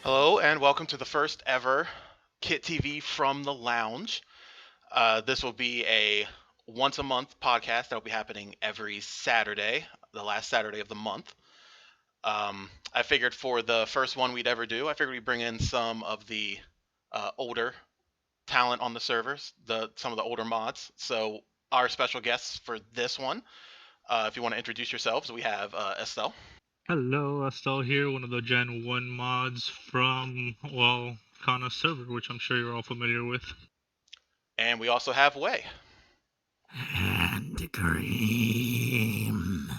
Hello and welcome to the first ever KitTV from the lounge. This will be a once a month podcast that will be happening every Saturday, the last Saturday of the month. I figured for the first one we'd ever do, I figured we'd bring in some of the older talent on the servers, some of the older mods. So our special guests for this one, if you want to introduce yourselves, we have Esthel. Hello, Esthel here, one of the Gen 1 mods from, Kana server, which I'm sure you're all familiar with. And we also have Way. And cream.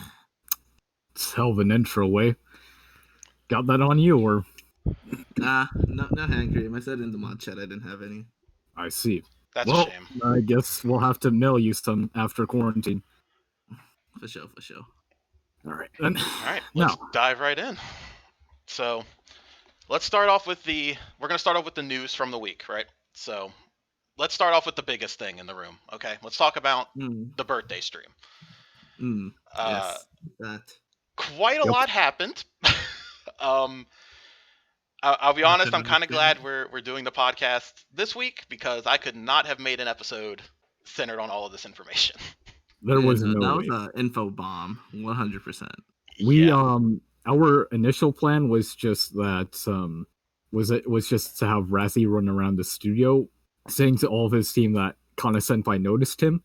It's hell of an intro, Way. Got that on you, or? No hand cream. I said in the mod chat I didn't have any. I see. That's a shame. I guess we'll have to mail you some after quarantine. For sure. All right, then. All right, let's dive right in. So, let's start off with we're going to start off with the news from the week, right? So, let's start off with the biggest thing in the room, okay? Let's talk about the birthday stream. Yes, that. Quite a lot happened. I'll be honest, I'm kind of glad we're doing the podcast this week because I could not have made an episode centered on all of this information. There was no that way. was an info bomb, 100%. We our initial plan was just that was just to have Razzie run around the studio saying to all of his team that Kana Senpai noticed him,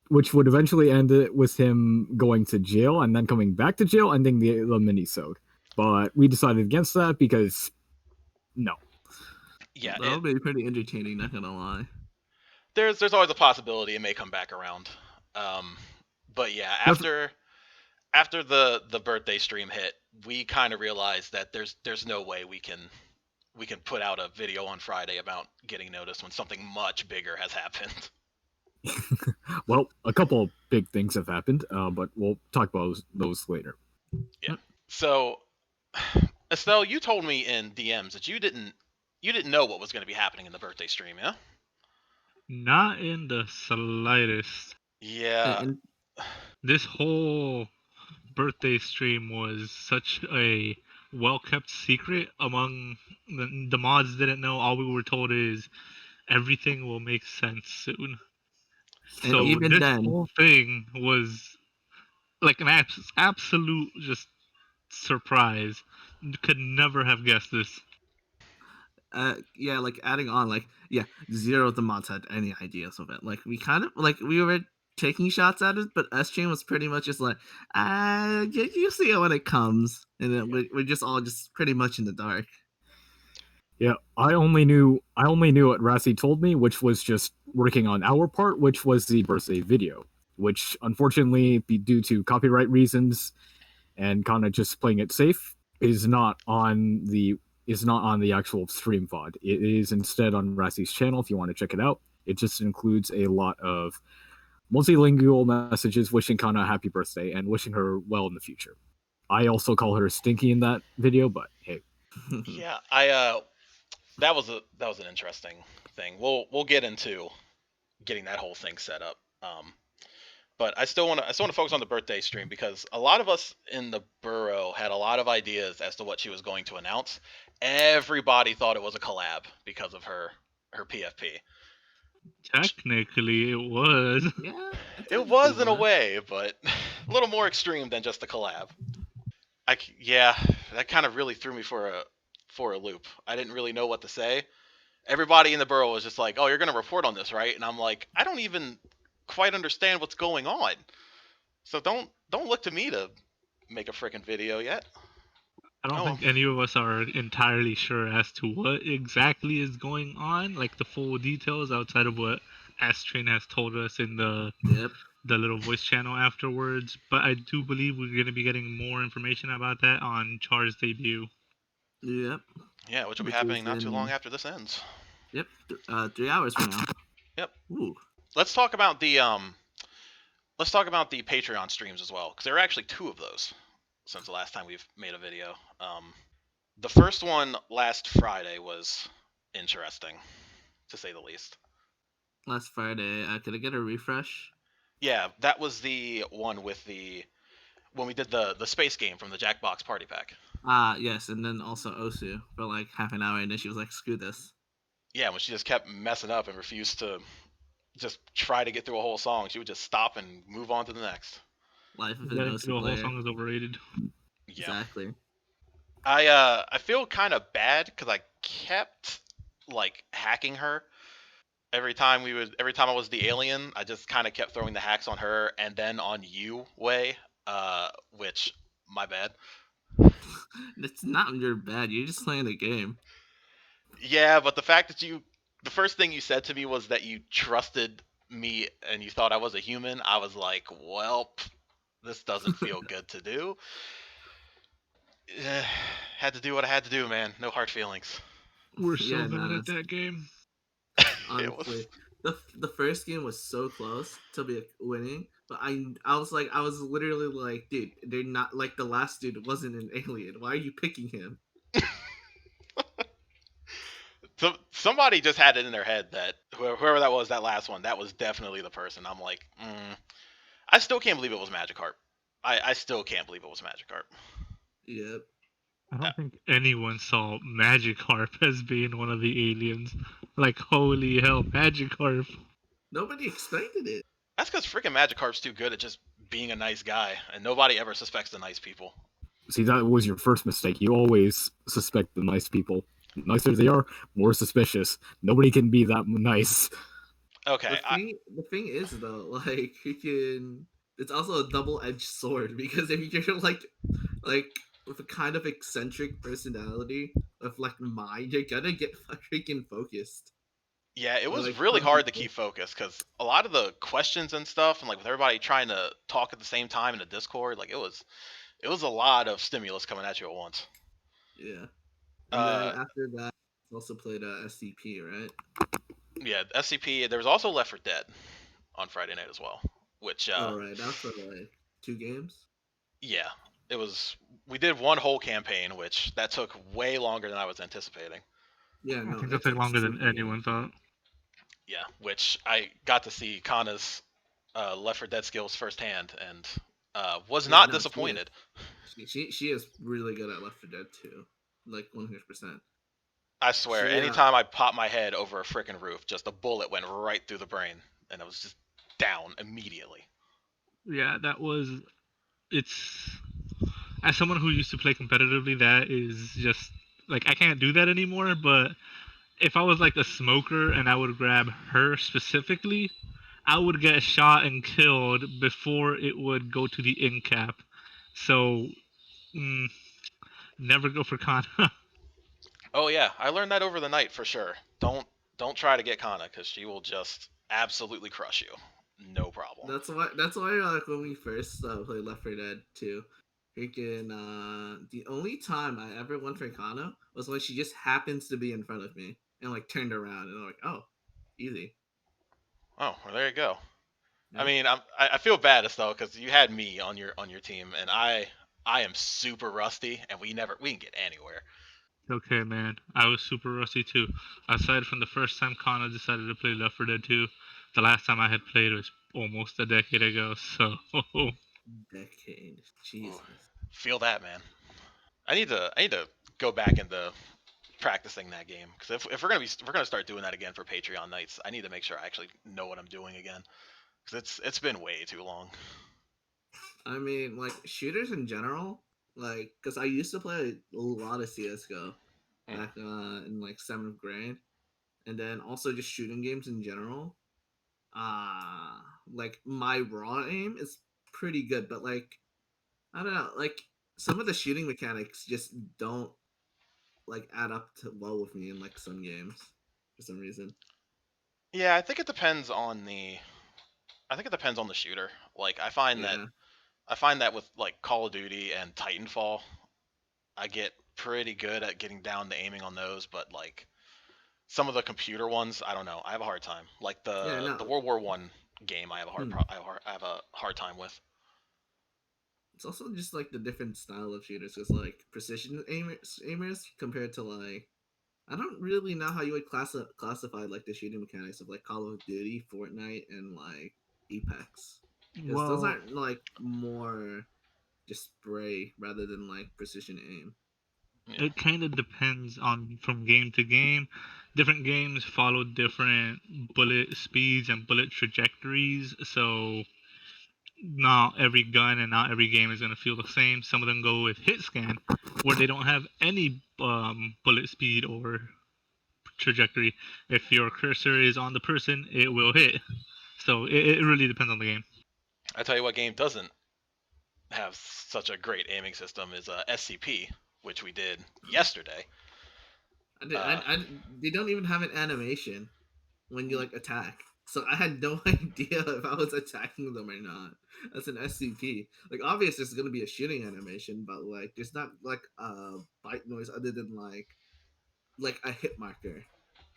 which would eventually end it with him going to jail and then coming back to jail, ending the mini-sode. But we decided against that because no. Yeah, that would be pretty entertaining, not gonna lie. There's always a possibility it may come back around. But yeah, after the birthday stream hit, we kind of realized that there's no way we can put out a video on Friday about getting noticed when something much bigger has happened. Well, a couple of big things have happened, but we'll talk about those later. Yeah. So, Esthel, you told me in DMs that you didn't know what was going to be happening in the birthday stream, yeah? Not in the slightest. Yeah. This whole birthday stream was such a well-kept secret among the mods. Didn't know. All we were told is everything will make sense soon. And so even this then, whole thing was like an absolute just surprise. Could never have guessed this. Yeah, like adding on, zero of the mods had any ideas of it. Like we kind of we were taking shots at it, but S-Chain was pretty much just like, you see it when it comes, and then we're just all just pretty much in the dark. Yeah, I only knew what Rassi told me, which was just working on our part, which was the birthday video, which unfortunately, due to copyright reasons and kind of just playing it safe, is not on the actual stream VOD. It is instead on Rassi's channel if you want to check it out. It just includes a lot of multilingual messages wishing Kana a happy birthday and wishing her well in the future. I also call her Stinky in that video, but hey. Yeah, that was an interesting thing. We'll get into getting that whole thing set up. But I still want to focus on the birthday stream because a lot of us in the borough had a lot of ideas as to what she was going to announce. Everybody thought it was a collab because of her PFP. Technically, it was. Yeah, it was in a way, but a little more extreme than just a collab. That kind of really threw me for a loop. I didn't really know what to say. Everybody in the borough was just like, "Oh, you're going to report on this, right?" And I'm like, "I don't even quite understand what's going on. So don't look to me to make a freaking video yet." I don't think any of us are entirely sure as to what exactly is going on, like the full details outside of what S-Train has told us in the little voice channel afterwards. But I do believe we're going to be getting more information about that on Char's debut. Yep. Yeah, which will be happening not too long after this ends. Yep, 3 hours from now. Yep. Ooh. Let's talk about the Patreon streams as well, because there are actually 2 of those since the last time we've made a video. The first one last Friday was interesting, to say the least. Last Friday, could I get a refresh? Yeah, that was the one with when we did the space game from the Jackbox Party Pack. Yes, and then also Osu for like half an hour, and then she was like, "Screw this." Yeah, when she just kept messing up and refused to just try to get through a whole song, she would just stop and move on to the next. Life of an Getting Osu through a whole player. song is overrated. Yeah. Exactly. I feel kind of bad because I kept like hacking her every time I was the alien. I just kind of kept throwing the hacks on her and then on you, Way. Which my bad. It's not your bad. You're just playing the game. Yeah, but the fact that the first thing you said to me was that you trusted me and you thought I was a human, I was like, well, this doesn't feel good to do. Had to do what I had to do, man. No hard feelings. We're so Yeah, bad no, at that game. It was. honestly, the first game was so close to be winning, but I was literally like, dude, they're not like the last dude wasn't an alien. Why are you picking him? So somebody just had it in their head that whoever that was, that last one, that was definitely the person. I'm like, I still can't believe it was Magikarp. I still can't believe it was Magikarp. Yep. I don't think anyone saw Magikarp as being one of the aliens. Like, holy hell, Magikarp. Nobody expected it. That's because freaking Magikarp's too good at just being a nice guy, and nobody ever suspects the nice people. See, that was your first mistake. You always suspect the nice people. The nicer they are, more suspicious. Nobody can be that nice. Okay, The thing is though, like freaking, it's also a double-edged sword because if you're like with a kind of eccentric personality of like mine, you're gonna get freaking focused. yeah, it Or, was like really some hard to people. keep focus because a lot of the questions and stuff, and like with everybody trying to talk at the same time in a Discord, like it was a lot of stimulus coming at you at once. Yeah. And then Uh, after that, also played SCP, right? yeah, SCP. There was also Left 4 Dead on Friday night as well, which All right, that's for like 2 games. yeah, it was. We did one whole campaign, which that took way longer than I was anticipating. Yeah, I no, think it that took took longer than super anyone long. thought. Yeah, which I got to see Kana's Left 4 Dead skills firsthand, and was Yeah, not no, she is. disappointed. She is really good at Left 4 Dead too, like 100%. I swear, She anytime I popped my head over a freaking roof, just a bullet went right through the brain, and I was just down immediately. Yeah, that was. It's. As someone who used to play competitively, that is just. Like, I can't do that anymore, but if I was like a smoker and I would grab her specifically, I would get shot and killed before it would go to the end cap. So, mm, never go for Kana. Oh yeah, I learned that over the night for sure. Don't try to get Kana because she will just absolutely crush you. No problem. That's why like when we first played Left 4 Dead 2, freaking the only time I ever went for Kana was when she just happens to be in front of me and like turned around and I'm like, oh, easy. Oh, well, there you go. I Yep. mean, I feel bad as though because you had me on your team, and I am super rusty, and we didn't get anywhere. Okay, man. I was super rusty too. Aside from the first time Kana decided to play Left 4 Dead 2, the last time I had played was almost a decade ago. So, Decade. Ooh, Jesus. feel that, man. I need to go back into practicing that game because if we're gonna start doing that again for Patreon nights, I need to make sure I actually know what I'm doing again because it's been way too long. I mean, like shooters in general, like because I used to play a lot of CS:GO Mm. back in like 7th grade, and then also just shooting games in general. Like my raw aim is pretty good, but like I don't know, like some of the shooting mechanics just don't like add up to well with me in like some games for some reason. Yeah, I think it depends on the shooter. Like Yeah. I find that with like Call of Duty and Titanfall, I get pretty good at getting down to aiming on those, but like some of the computer ones, I don't know. I have a hard time. Like the World War One game, I have a hard time with. It's also just like the different style of shooters, because like precision aimers compared to like I don't really know how you would classify like the shooting mechanics of like Call of Duty, Fortnite, and like Apex, because those Well, aren't like more just spray rather than like precision aim. Yeah. it kind of depends on from game to game. Different games follow different bullet speeds and bullet trajectories, so not every gun and not every game is going to feel the same. Some of them go with hit scan, where they don't have any bullet speed or trajectory. If your cursor is on the person, it will hit. So it really depends on the game. I tell you what game doesn't have such a great aiming system is SCP, which we did yesterday. They don't even have an animation when you like attack. So I had no idea if I was attacking them or not. That's an SCP. Like obviously there's gonna be a shooting animation, but like there's not like a bite noise other than like a hit marker.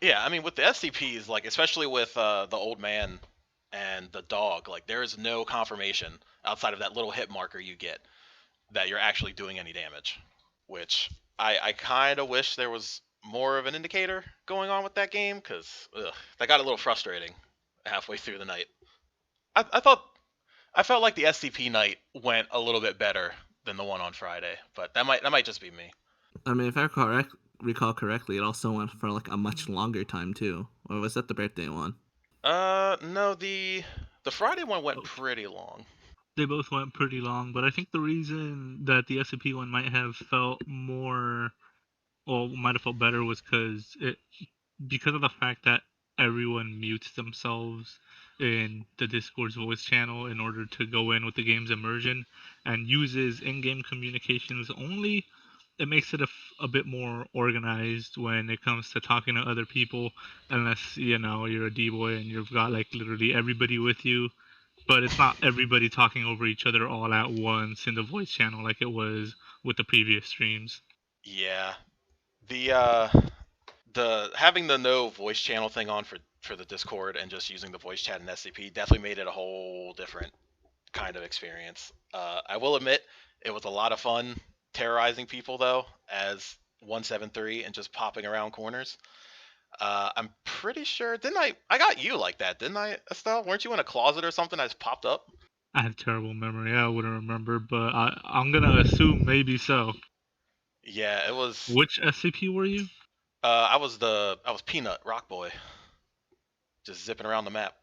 Yeah, I mean with the SCPs, like especially with the old man and the dog, like there is no confirmation outside of that little hit marker you get that you're actually doing any damage, which I kind of wish there was more of an indicator going on with that game, because that got a little frustrating halfway through the night. I felt like the SCP night went a little bit better than the one on Friday, but that might just be me. I mean, if I recall correctly, it also went for like a much longer time too. Or was that the birthday one? No, the Friday one went pretty long. They both went pretty long, but I think the reason that the SCP one might have felt more, or might have felt better, was because of the fact that everyone mutes themselves in the Discord's voice channel in order to go in with the game's immersion and uses in-game communications only. It makes it a bit more organized when it comes to talking to other people, unless you're a D-boy and you've got like literally everybody with you, but it's not everybody talking over each other all at once in the voice channel like it was with the previous streams. Yeah, the the having the no voice channel thing on for the Discord and just using the voice chat in SCP definitely made it a whole different kind of experience. I will admit it was a lot of fun terrorizing people though as 173 and just popping around corners. I'm pretty sure didn't I got you like that, didn't I, Esthel? Weren't you in a closet or something that just popped up? I have terrible memory. I wouldn't remember, but I'm gonna assume maybe so. Yeah, it was. Which SCP were you? I was Peanut Rock Boy, just zipping around the map.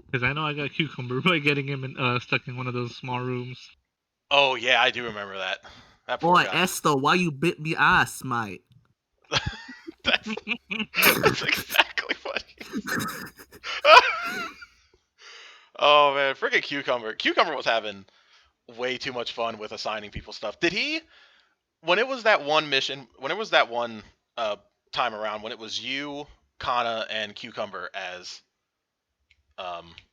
Because I know I got Cucumber by getting him stuck in one of those small rooms. Oh yeah, I do remember that. That poor Boy, guy. Esthel, why you bit me ass, mate? That's exactly what Oh man, freaking Cucumber. Cucumber was having way too much fun with assigning people stuff. Did he? When it was that one mission, when it was that one time around, when it was you, Kana, and Cucumber as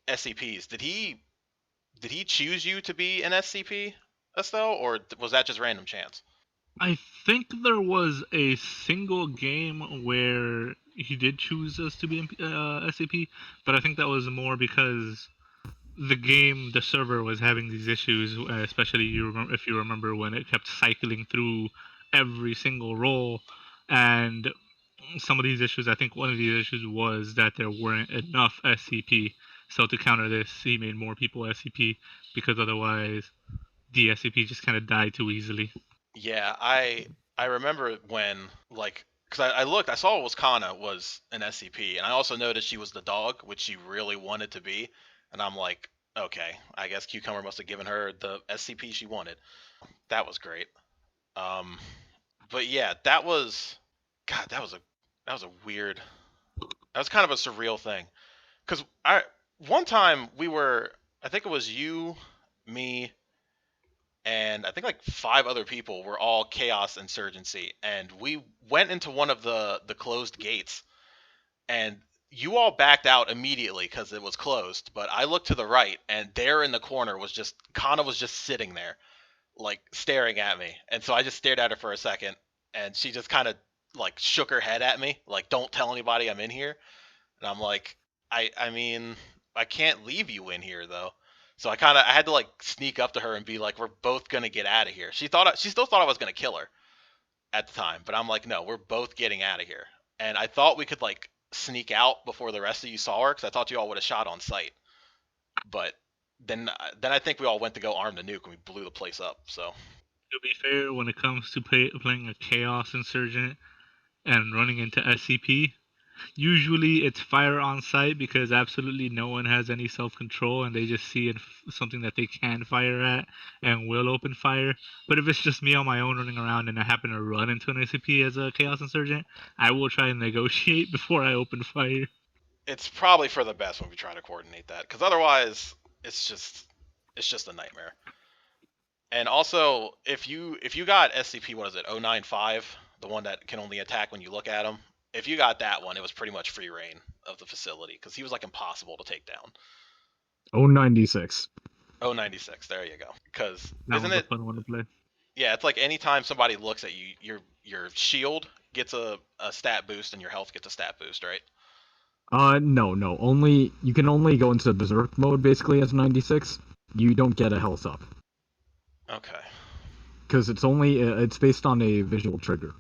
SCPs, did he choose you to be an SCP, Esthel, or was that just random chance? I think there was a single game where he did choose us to be SCP, but I think that was more because the server was having these issues, especially if you remember when it kept cycling through every single role, and some of these issues, I think one of these issues was that there weren't enough SCP. So to counter this, he made more people SCP, because otherwise the SCP just kind of died too easily. Yeah, I remember when, like, because I looked, I saw it was Kana was an SCP, and I also noticed she was the dog, which she really wanted to be, and I'm like, okay, I guess Cucumber must have given her the SCP she wanted. That was great. Um, but yeah, God, that was a weird, that was kind of a surreal thing, because one time I think it was you, me, and I think like 5 other people were all Chaos Insurgency, and we went into one of the closed gates, and you all backed out immediately because it was closed. But I looked to the right, and there in the corner was just Kana was just sitting there, like staring at me, and so I just stared at her for a second, and she just kind of like shook her head at me, like, don't tell anybody I'm in here. And I'm like, I mean, I can't leave you in here though. So I had to like sneak up to her and be like, we're both gonna get out of here. She still thought I was gonna kill her at the time, but I'm like, no, we're both getting out of here. And I thought we could like sneak out before the rest of you saw her, because I thought you all would have shot on sight. But then I think we all went to go arm the nuke and we blew the place up. So To be fair, when it comes to playing a Chaos Insurgent and running into SCP, usually it's fire on sight because absolutely no one has any self-control and they just see something that they can fire at and will open fire. But if it's just me on my own running around and I happen to run into an SCP as a Chaos Insurgent, I will try and negotiate before I open fire. it's probably for the best when we try to coordinate that, because otherwise it's just a nightmare. And also, if you got SCP, what is it, 095, the one that can only attack when you look at him, if you got that one, it was pretty much free reign of the facility, because he was like impossible to take down. 096. 096, there you go. Because That isn't one's it? a fun one to play. Yeah, it's like anytime somebody looks at you, your shield gets a stat boost and your health gets a stat boost, right? No. Only you can only go into berserk mode basically as 96. You don't get a health up. Okay. Because it's based on a visual trigger.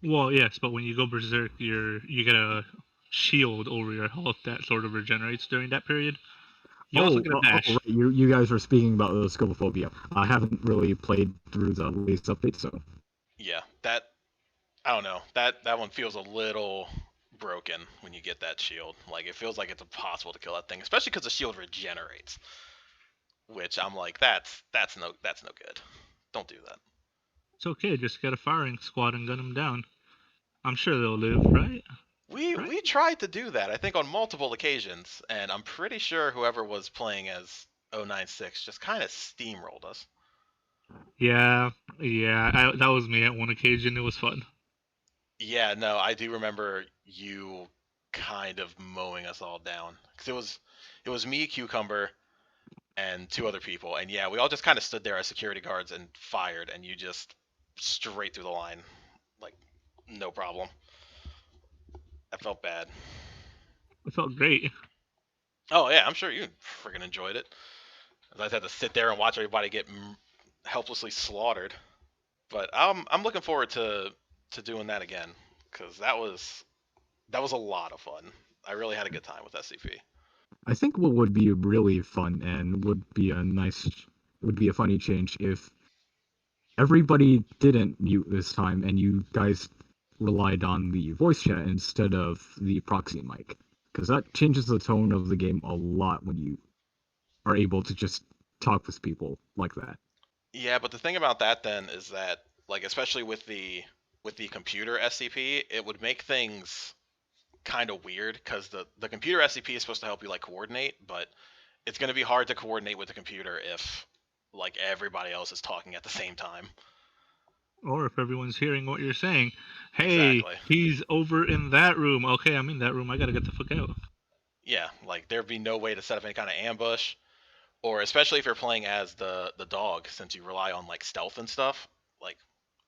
Well, yes, but when you go berserk, you get a shield over your health that sort of regenerates during that period. You also get a dash. Right. You guys were speaking about the scopophobia. I haven't really played through the latest update, so. Yeah, that I don't know. That one feels a little broken when you get that shield. Like, it feels like it's impossible to kill that thing, especially because the shield regenerates. Which I'm like, that's no good. Don't do that. It's okay, just get a firing squad and gun them down. I'm sure they'll live, right? We tried to do that, I think, on multiple occasions, and I'm pretty sure whoever was playing as 096 just kind of steamrolled us. Yeah, that was me at one occasion. It was fun. Yeah, no, I do remember you kind of mowing us all down, because it was me, Cucumber, and two other people, and yeah, we all just kind of stood there as security guards and fired, and you just straight through the line, like, no problem. I felt bad. It felt great. Oh yeah, I'm sure you freaking enjoyed it. I just had to sit there and watch everybody get helplessly slaughtered. But I'm looking forward to doing that again, because that was a lot of fun. I really had a good time with SCP. I think what would be really fun and would be a funny change if everybody didn't mute this time and you guys relied on the voice chat instead of the proxy mic, because that changes the tone of the game a lot when you are able to just talk with people like that. Yeah, but the thing about that then is that, like, especially with the computer SCP, it would make things kind of weird, because the computer SCP is supposed to help you like coordinate, but it's going to be hard to coordinate with the computer if like everybody else is talking at the same time. Or if everyone's hearing what you're saying. Hey, exactly. He's over in that room. Okay, I'm in that room. I gotta get the fuck out. Yeah, like there'd be no way to set up any kind of ambush, or especially if you're playing as the dog, since you rely on like stealth and stuff. Like,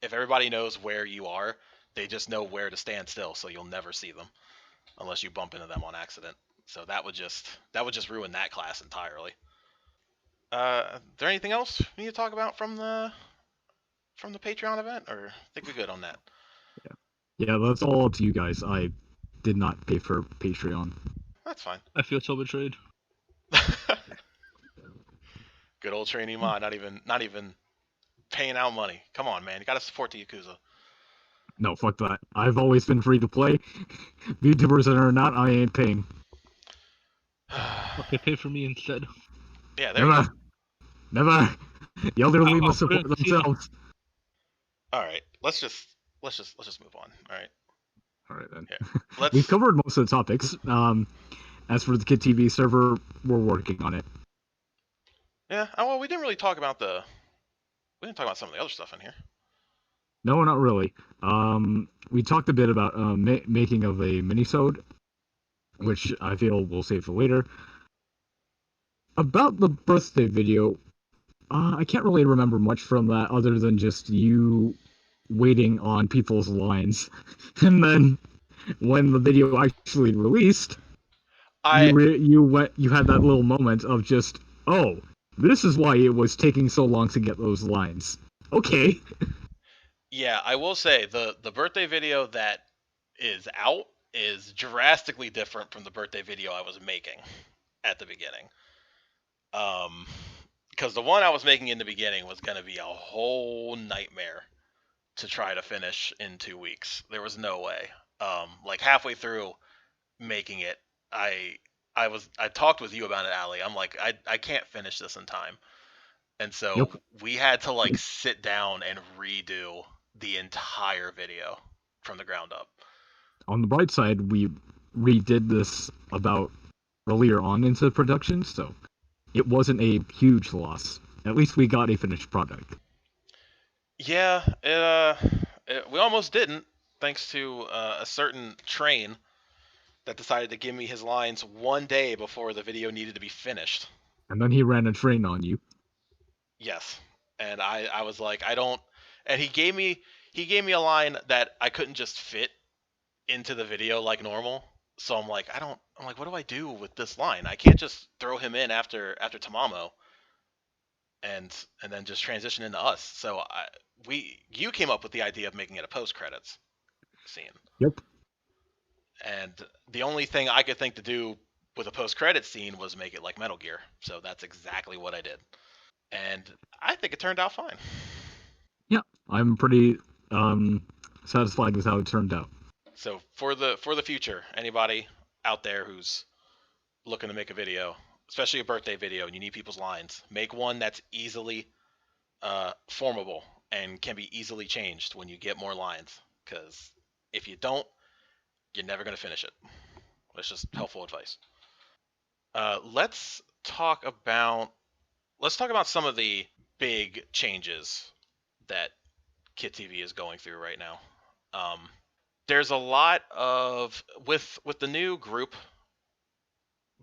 if everybody knows where you are, they just know where to stand still, so you'll never see them unless you bump into them on accident. So that would just ruin that class entirely. Is there anything else we need to talk about from the Patreon event, or I think we're good on that? Yeah, that's all up to you guys. I did not pay for Patreon. That's fine. I feel so betrayed. Good old trainee mod, not even paying out money. Come on, man, you gotta support the Yakuza. No, fuck that. I've always been free to play. YouTubers or not, I ain't paying. Okay, pay for me instead. Yeah, there you go. Never. The elderly must support themselves. All right, let's just move on. All right. All right then. Yeah. We've covered most of the topics. As for the KitTV server, we're working on it. Yeah. Well, we didn't really talk about some of the other stuff in here. No, not really. We talked a bit about making of a minisode, which I feel we'll save for later. About the birthday video, I can't really remember much from that other than just you waiting on people's lines, and then when the video actually released, you had that little moment of just, oh, this is why it was taking so long to get those lines. Okay. Yeah, I will say the birthday video that is out is drastically different from the birthday video I was making at the beginning. Because the one I was making in the beginning was going to be a whole nightmare to try to finish in 2 weeks. There was no way. Like halfway through making it, I I talked with you about it, Ali. I'm like, I can't finish this in time. And so Yep. we had to like sit down and redo the entire video from the ground up. On the bright side, we redid this about earlier on into production, so it wasn't a huge loss. At least we got a finished product. Yeah, we almost didn't, thanks to a certain train that decided to give me his lines one day before the video needed to be finished. And then he ran a train on you. Yes, and I was like, I don't, and he gave me a line that I couldn't just fit into the video like normal. So I'm like, I'm like, what do I do with this line? I can't just throw him in after Tamamo and then just transition into us. So you came up with the idea of making it a post credits scene. Yep. And the only thing I could think to do with a post credits scene was make it like Metal Gear. So that's exactly what I did. And I think it turned out fine. Yeah, I'm pretty satisfied with how it turned out. So for the future, anybody out there who's looking to make a video, especially a birthday video, and you need people's lines, make one that's easily formable and can be easily changed when you get more lines. Because if you don't, you're never going to finish it. That's just helpful advice. Let's talk about some of the big changes that KitTV is going through right now. There's a lot of with the new group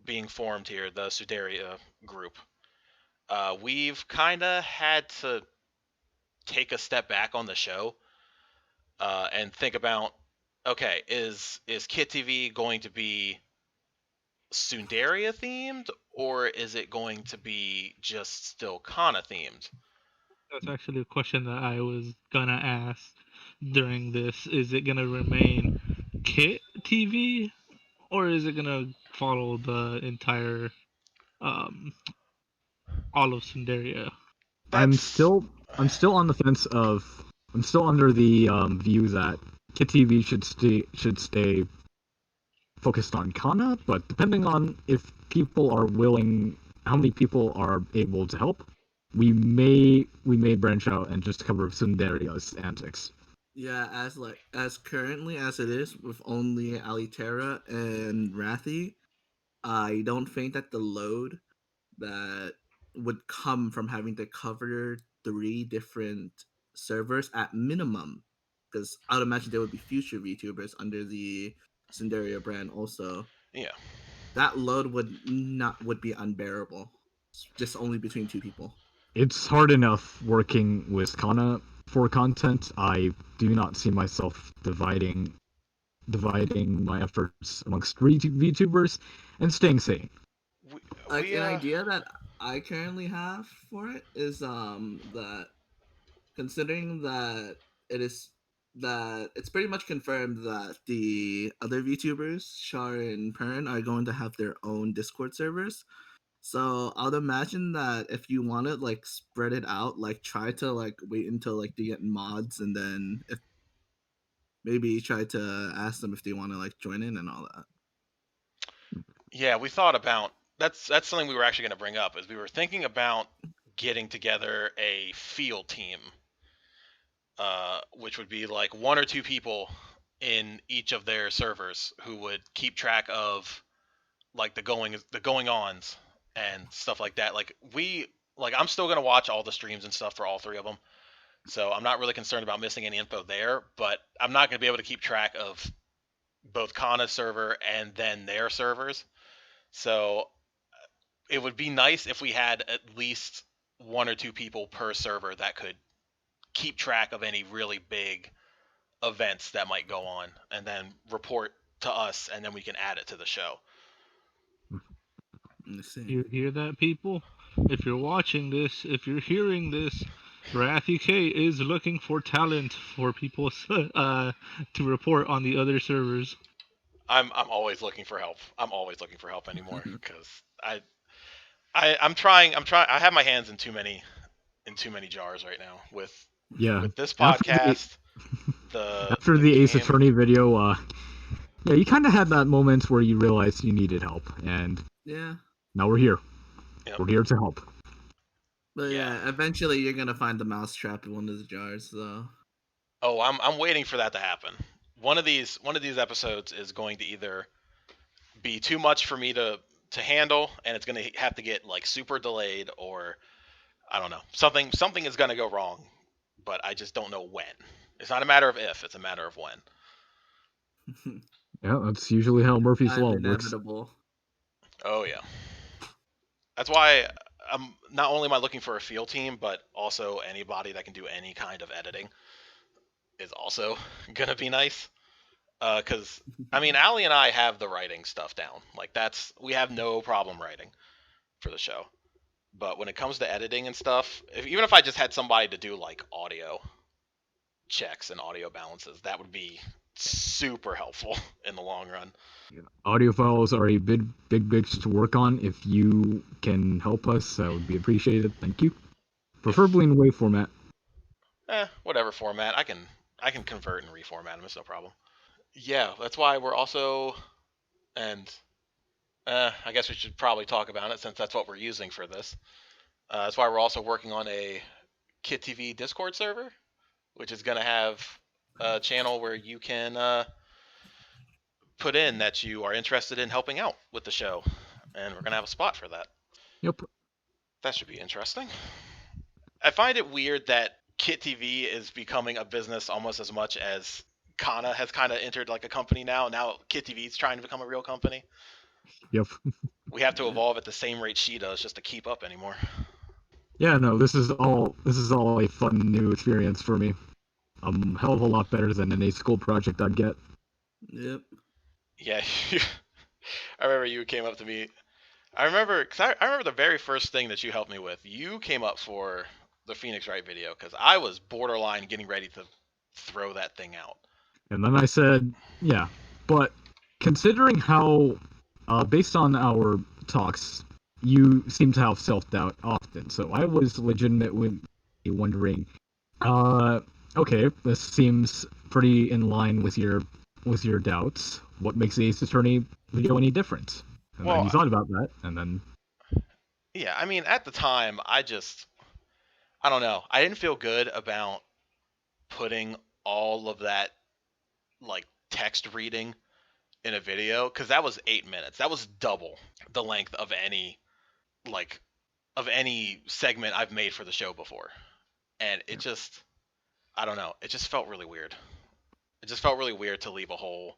being formed here, the Sudaria group. We've kind of had to take a step back on the show and think about, okay, is KitTV going to be Sundaria themed, or is it going to be just still Kana themed? That's actually a question that I was gonna ask during this. Is it gonna remain Kit TV, or is it gonna follow the entire all of Sundaria? I'm still on the fence of I'm still under the view that KitTV should stay focused on Kana, but depending on if people are willing, how many people are able to help, we may branch out and just cover Sundaria's antics. Yeah, as currently as it is with only Alitera and Rathi, I don't think that the load that would come from having to cover 3 different servers at minimum, because I would imagine there would be future VTubers under the Cinderia brand also. Yeah. That load would be unbearable, just only between 2 people. It's hard enough working with Kana for content. I do not see myself dividing my efforts amongst VTubers and staying sane. An idea that I currently have for it is that, considering that it's pretty much confirmed that the other VTubers, Shar and Pern, are going to have their own Discord servers. So I would imagine that if you want to like spread it out, like try to like wait until like they get mods, and then if maybe try to ask them if they want to like join in and all that. Yeah, we thought about that's something we were actually going to bring up, is we were thinking about getting together a field team, which would be like 1 or 2 people in each of their servers who would keep track of like the going ons and stuff like that. Like I'm still going to watch all the streams and stuff for all 3 of them. So I'm not really concerned about missing any info there, but I'm not going to be able to keep track of both Kana's server and then their servers. So it would be nice if we had at least 1 or 2 people per server that could keep track of any really big events that might go on, and then report to us, and then we can add it to the show. You hear that, people? If you're watching this, if you're hearing this, Wrathy K is looking for talent for people to report on the other servers. I'm always looking for help. I'm always looking for help anymore because I'm trying. I have my hands in too many jars right now with this podcast. After the Ace Attorney video, yeah, you kind of had that moment where you realized you needed help, and now we're here. Yep. We're here to help. But yeah, eventually you're gonna find the mousetrap in one of the jars, though. Oh, I'm waiting for that to happen. One of these episodes is going to either be too much for me to handle, and it's gonna have to get like super delayed, or I don't know, something is gonna go wrong, but I just don't know when. It's not a matter of if; it's a matter of when. Yeah, that's usually how Murphy's Law works. Oh yeah, that's why I'm not only am I looking for a field team, but also anybody that can do any kind of editing is also gonna be nice. Because I mean, Allie and I have the writing stuff down. Like we have no problem writing for the show. But when it comes to editing and stuff, even if I just had somebody to do like audio checks and audio balances, that would be super helpful in the long run. Yeah. Audio files are a big to work on. If you can help us, that would be appreciated. Thank you. Preferably in WAV format. Whatever format. I can convert and reformat them. It's no problem. Yeah, that's why we're also, and I guess we should probably talk about it since that's what we're using for this. That's why we're also working on a KitTV Discord server, which is going to have a channel where you can put in that you are interested in helping out with the show, and we're going to have a spot for that. Yep. That should be interesting. I find it weird that KitTV is becoming a business almost as much as Kana has kind of entered like a company now. Now KitTV is trying to become a real company. Yep. We have to evolve at the same rate she does just to keep up anymore. Yeah, no, this is all a fun new experience for me. Hell of a lot better than any school project I'd get. Yep. Yeah, I remember you came up to me. I remember the very first thing that you helped me with. You came up for the Phoenix Wright video because I was borderline getting ready to throw that thing out. And then I said, yeah, but considering how, based on our talks, you seem to have self-doubt often, so I was legitimately wondering, okay, this seems pretty in line with your doubts. What makes the Ace Attorney video any different? And then you thought about that, and then... Yeah, I mean, at the time, I don't know. I didn't feel good about putting all of that, like, text reading in a video, because that was 8 minutes. That was double the length of any segment I've made for the show before. And it just, I don't know. It just felt really weird. It just felt really weird to leave a whole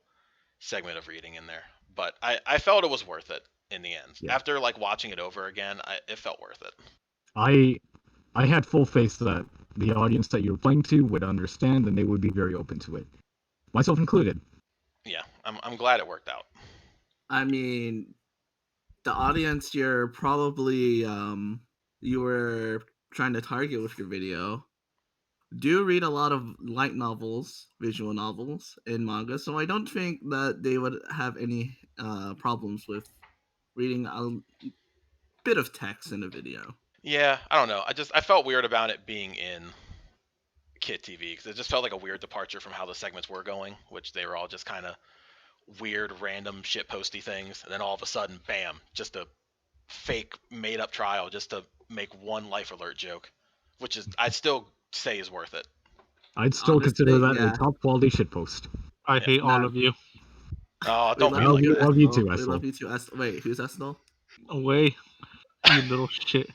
segment of reading in there. But I felt it was worth it in the end. Yeah. After like watching it over again, it felt worth it. I had full faith that the audience that you were playing to would understand and they would be very open to it, myself included. Yeah, I'm glad it worked out. I mean, the audience you're probably you were trying to target with your video do read a lot of light novels, visual novels, and manga, so I don't think that they would have any problems with reading a bit of text in a video. Yeah, I don't know. I felt weird about it being in KitTV because it just felt like a weird departure from how the segments were going, which they were all just kind of weird, random shitposty things, and then all of a sudden, bam, just a fake made-up trial just to make one life alert joke, which is I'd still say is worth it. I'd still consider that a top quality shitpost. I hate all of you. Oh, don't be like that. Love you too, Esthel. We love you too, Esthel. Wait, who's Esthel? Away, you little shit.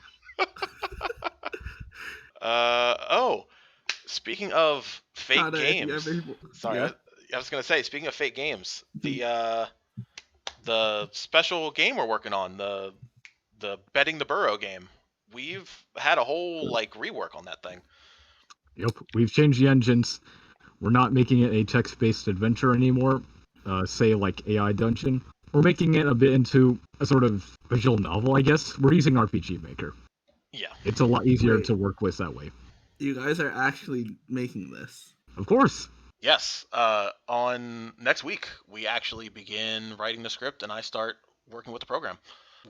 Speaking of fake games. Sorry, yeah. I was gonna say, speaking of fake games, the special game we're working on, the Betting the Burrow game, we've had a whole like rework on that thing. Yep, we've changed the engines. We're not making it a text-based adventure anymore, say like AI Dungeon. We're making it a bit into a sort of visual novel, I guess. We're using RPG Maker. Yeah. It's a lot easier to work with that way. You guys are actually making this. Of course. Yes. On next week, we actually begin writing the script, and I start working with the program.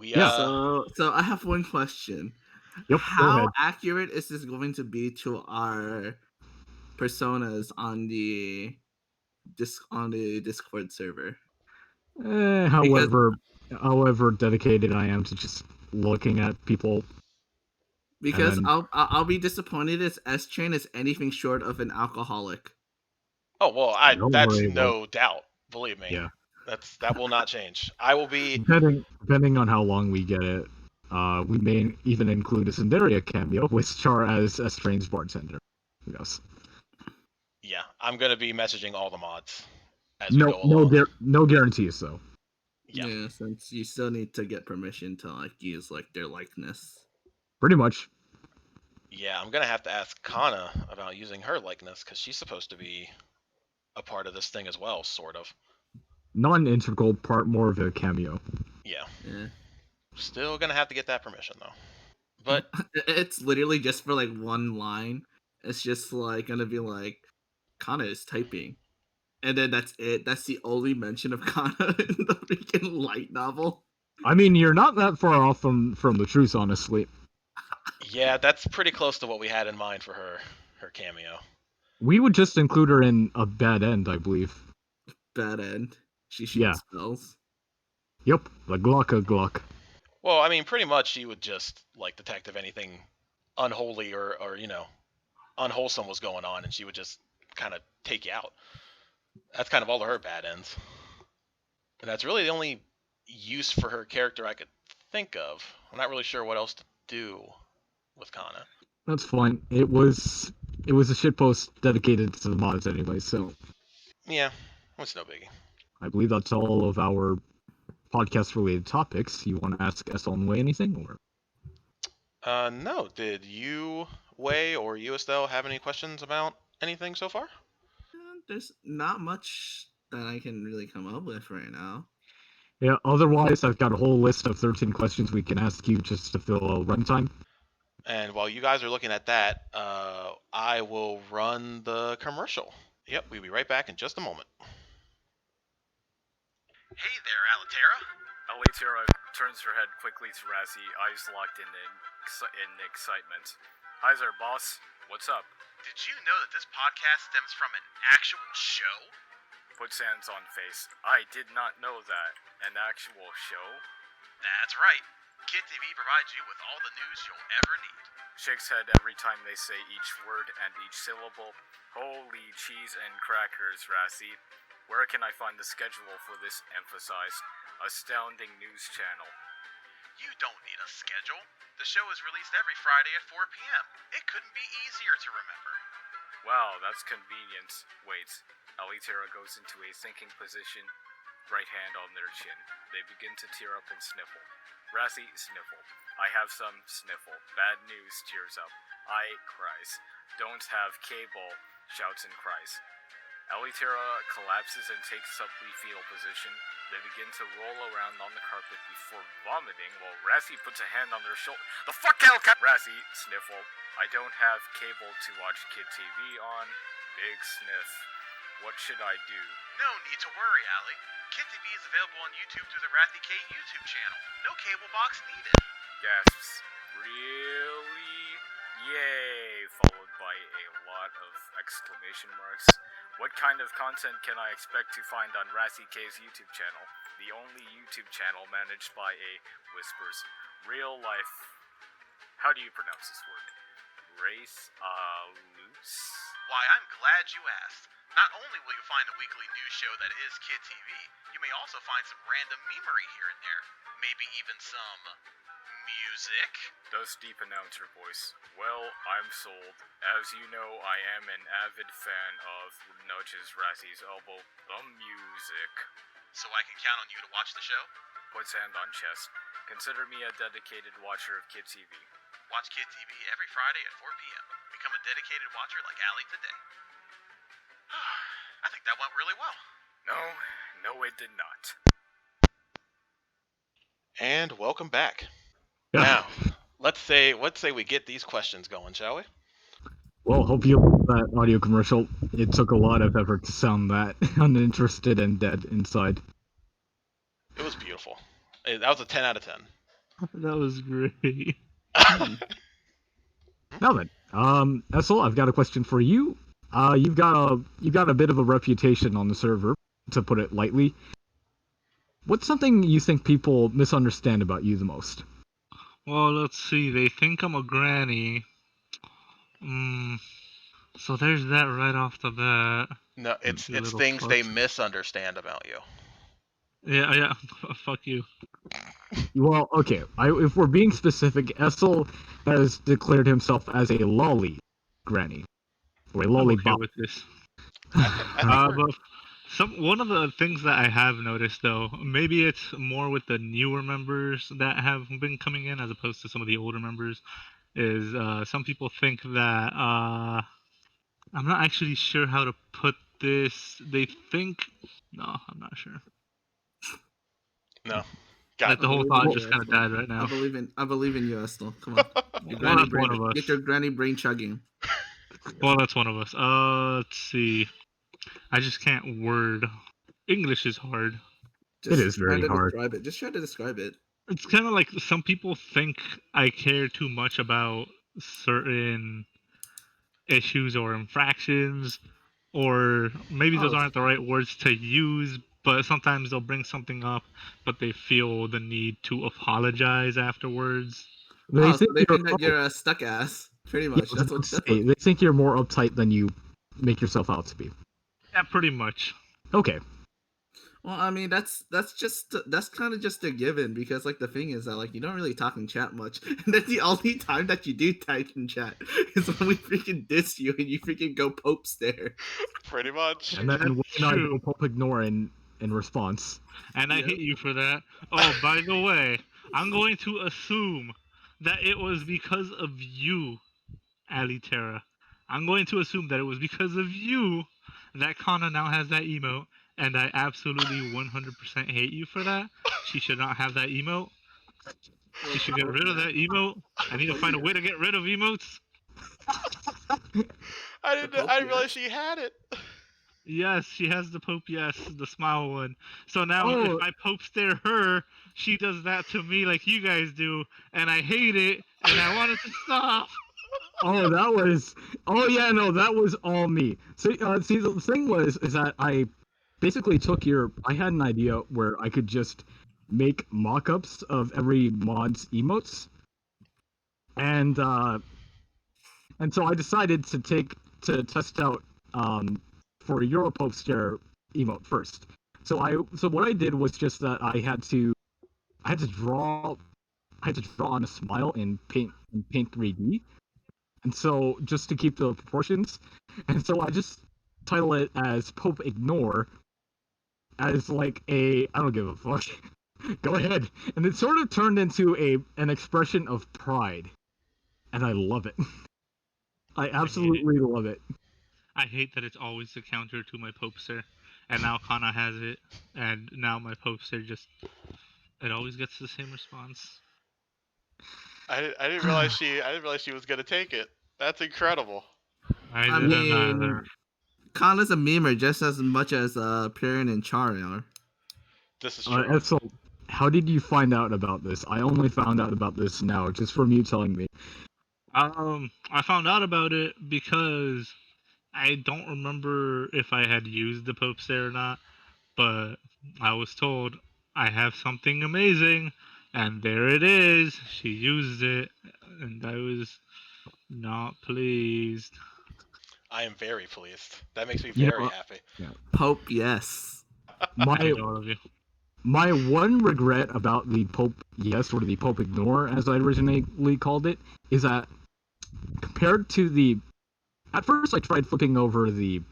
So I have one question. Yep. How accurate is this going to be to our personas on the Discord server? However dedicated I am to just looking at people. Because I'll be disappointed if S-Train is anything short of an alcoholic. Oh well, that's no doubt. Believe me. Yeah. That will not change. I will be depending on how long we get it. We may even include a Cinderia cameo with Char as S-Train's bartender. Who knows? Yeah, I'm gonna be messaging all the mods as we go along. No guarantees though. Yeah, since you still need to get permission to like use like their likeness. Pretty much. Yeah, I'm gonna have to ask Kana about using her likeness because she's supposed to be a part of this thing as well, sort of. Not an integral part, more of a cameo. Yeah. Still gonna have to get that permission though. But it's literally just for like one line. It's just like gonna be like Kana is typing. And then that's it. That's the only mention of Kana in the freaking light novel. I mean, you're not that far off from the truth, honestly. Yeah, that's pretty close to what we had in mind for her cameo. We would just include her in a bad end, I believe. Bad end? She shoots spells? Yep, the Gluck. Well, I mean, pretty much she would just like detect if anything unholy or unwholesome was going on, and she would just kind of take you out. That's kind of all of her bad ends. And that's really the only use for her character I could think of. I'm not really sure what else to do with Kana. That's fine. It was a shitpost dedicated to the mods anyway, so... Yeah, it's no biggie. I believe that's all of our podcast-related topics. You want to ask Esthel and Wei anything, or...? No. Did you, Wei, or you, Esthel, have any questions about anything so far? There's not much that I can really come up with right now. Yeah, otherwise, I've got a whole list of 13 questions we can ask you just to fill a runtime. And while you guys are looking at that, I will run the commercial. Yep, we'll be right back in just a moment. Hey there, Alitera. Alitera turns her head quickly to Razzie, eyes locked in excitement. Hi there, boss. What's up? Did you know that this podcast stems from an actual show? Puts hands on face. I did not know that. An actual show? That's right. KitTV provides you with all the news you'll ever need. Shakes head every time they say each word and each syllable. Holy cheese and crackers, Razzie. Where can I find the schedule for this emphasized, astounding news channel? You don't need a schedule. The show is released every Friday at 4 p.m. It couldn't be easier to remember. Wow, that's convenient. Wait, Alitera goes into a thinking position, right hand on their chin. They begin to tear up and sniffle. Razzie, sniffle. I have some sniffle. Bad news, tears up. I cries. Don't have cable, shouts and cries. Alitera collapses and takes up the fetal position. They begin to roll around on the carpet before vomiting while Razzie puts a hand on their shoulder. The fuck hell, Razzie, sniffle. I don't have cable to watch KitTV on. Big sniff. What should I do? No need to worry, Ali. KitTV is available on YouTube through the Rathy K YouTube channel. No cable box needed. Gasps. Really? Yay! Followed by a lot of exclamation marks. What kind of content can I expect to find on Razzie K's YouTube channel? The only YouTube channel managed by a Whispers. Real life... How do you pronounce this word? Race, loose? Why, I'm glad you asked. Not only will you find the weekly news show that is KitTV, you may also find some random memery here and there. Maybe even some... music? Does deep announcer voice. Well, I'm sold. As you know, I am an avid fan of nudges Razzie's elbow. The music. So I can count on you to watch the show? Puts hand on chest. Consider me a dedicated watcher of KitTV. Watch KitTV every Friday at 4 p.m. Become a a dedicated watcher like Allie today. I think that went really well. No, it did not. And welcome back. Yeah. Now, let's say we get these questions going, shall we? Well, hope you love that audio commercial. It took a lot of effort to sound that uninterested and dead inside. It was beautiful. That was a 10 out of 10. That was great. Now then, Esthel, I've got a question for you. You've got a bit of a reputation on the server, to put it lightly. What's something you think people misunderstand about you the most? Well, let's see. They think I'm a granny. So there's that right off the bat. No, it's things they misunderstand about you. Yeah. Fuck you. Well, okay. If we're being specific, Esthel has declared himself as a lolly granny, or a lolly I'm okay with this. But one of the things that I have noticed, though, maybe it's more with the newer members that have been coming in as opposed to some of the older members, is some people think that I'm not actually sure how to put this. They think, no, I'm not sure. No, like the whole thought just kind of died right now. I believe in you, Esthel. Come on, get your granny brain chugging. Well, that's one of us. Let's see. I just can't word. English is hard. It is very hard. Just try to describe it. It's kind of like some people think I care too much about certain issues or infractions, or maybe those aren't the right words to use, but sometimes they'll bring something up, but they feel the need to apologize afterwards. They think that you're a stuck ass, pretty much. They think you're more uptight than you make yourself out to be. Yeah, pretty much. Okay. Well, I mean, that's kind of just a given, because like the thing is that like you don't really talk in chat much, and then the only time that you do type in chat is when we freaking diss you and you freaking go Pope stare. Pretty much. And then when I go Pope ignore in response. And I hate you for that. Oh, by the way, I'm going to assume that it was because of you, Alitera. I'm going to assume that it was because of you that Kana now has that emote. And I absolutely 100% hate you for that. She should not have that emote. She should get rid of that emote. I need to find a way to get rid of emotes. I didn't realize she had it. Yes, she has the Pope Yes, the smile one. So now if I Pope stare her, she does that to me like you guys do. And I hate it. And I want it to stop. That was all me. So, see, the thing is that I basically I had an idea where I could just make mock-ups of every mod's emotes, and so I decided to test out for your Pope Stare emote first. So what I did was just that I had to draw on a smile in Paint 3D, and so just to keep the proportions, and so I just title it as Pope Ignore, as like I don't give a fuck. Go ahead. And it sort of turned into an expression of pride. And I love it. I absolutely love it. I hate that it's always the counter to my Popester. And now Kana has it. And now my Popester it always gets the same response. I didn't realize she was gonna take it. That's incredible. I didn't either. Kana's a memer just as much as Piran and Char are. This is true. Esthel, how did you find out about this? I only found out about this now, just from you telling me. I found out about it because I don't remember if I had used the Pope Stare or not, but I was told I have something amazing, and there it is. She used it, and I was not pleased. I am very pleased. That makes me very happy. Yeah. Pope, yes. My one regret about the Pope Yes, or the Pope Ignore, as I originally called it, is that compared to at first I tried flipping over the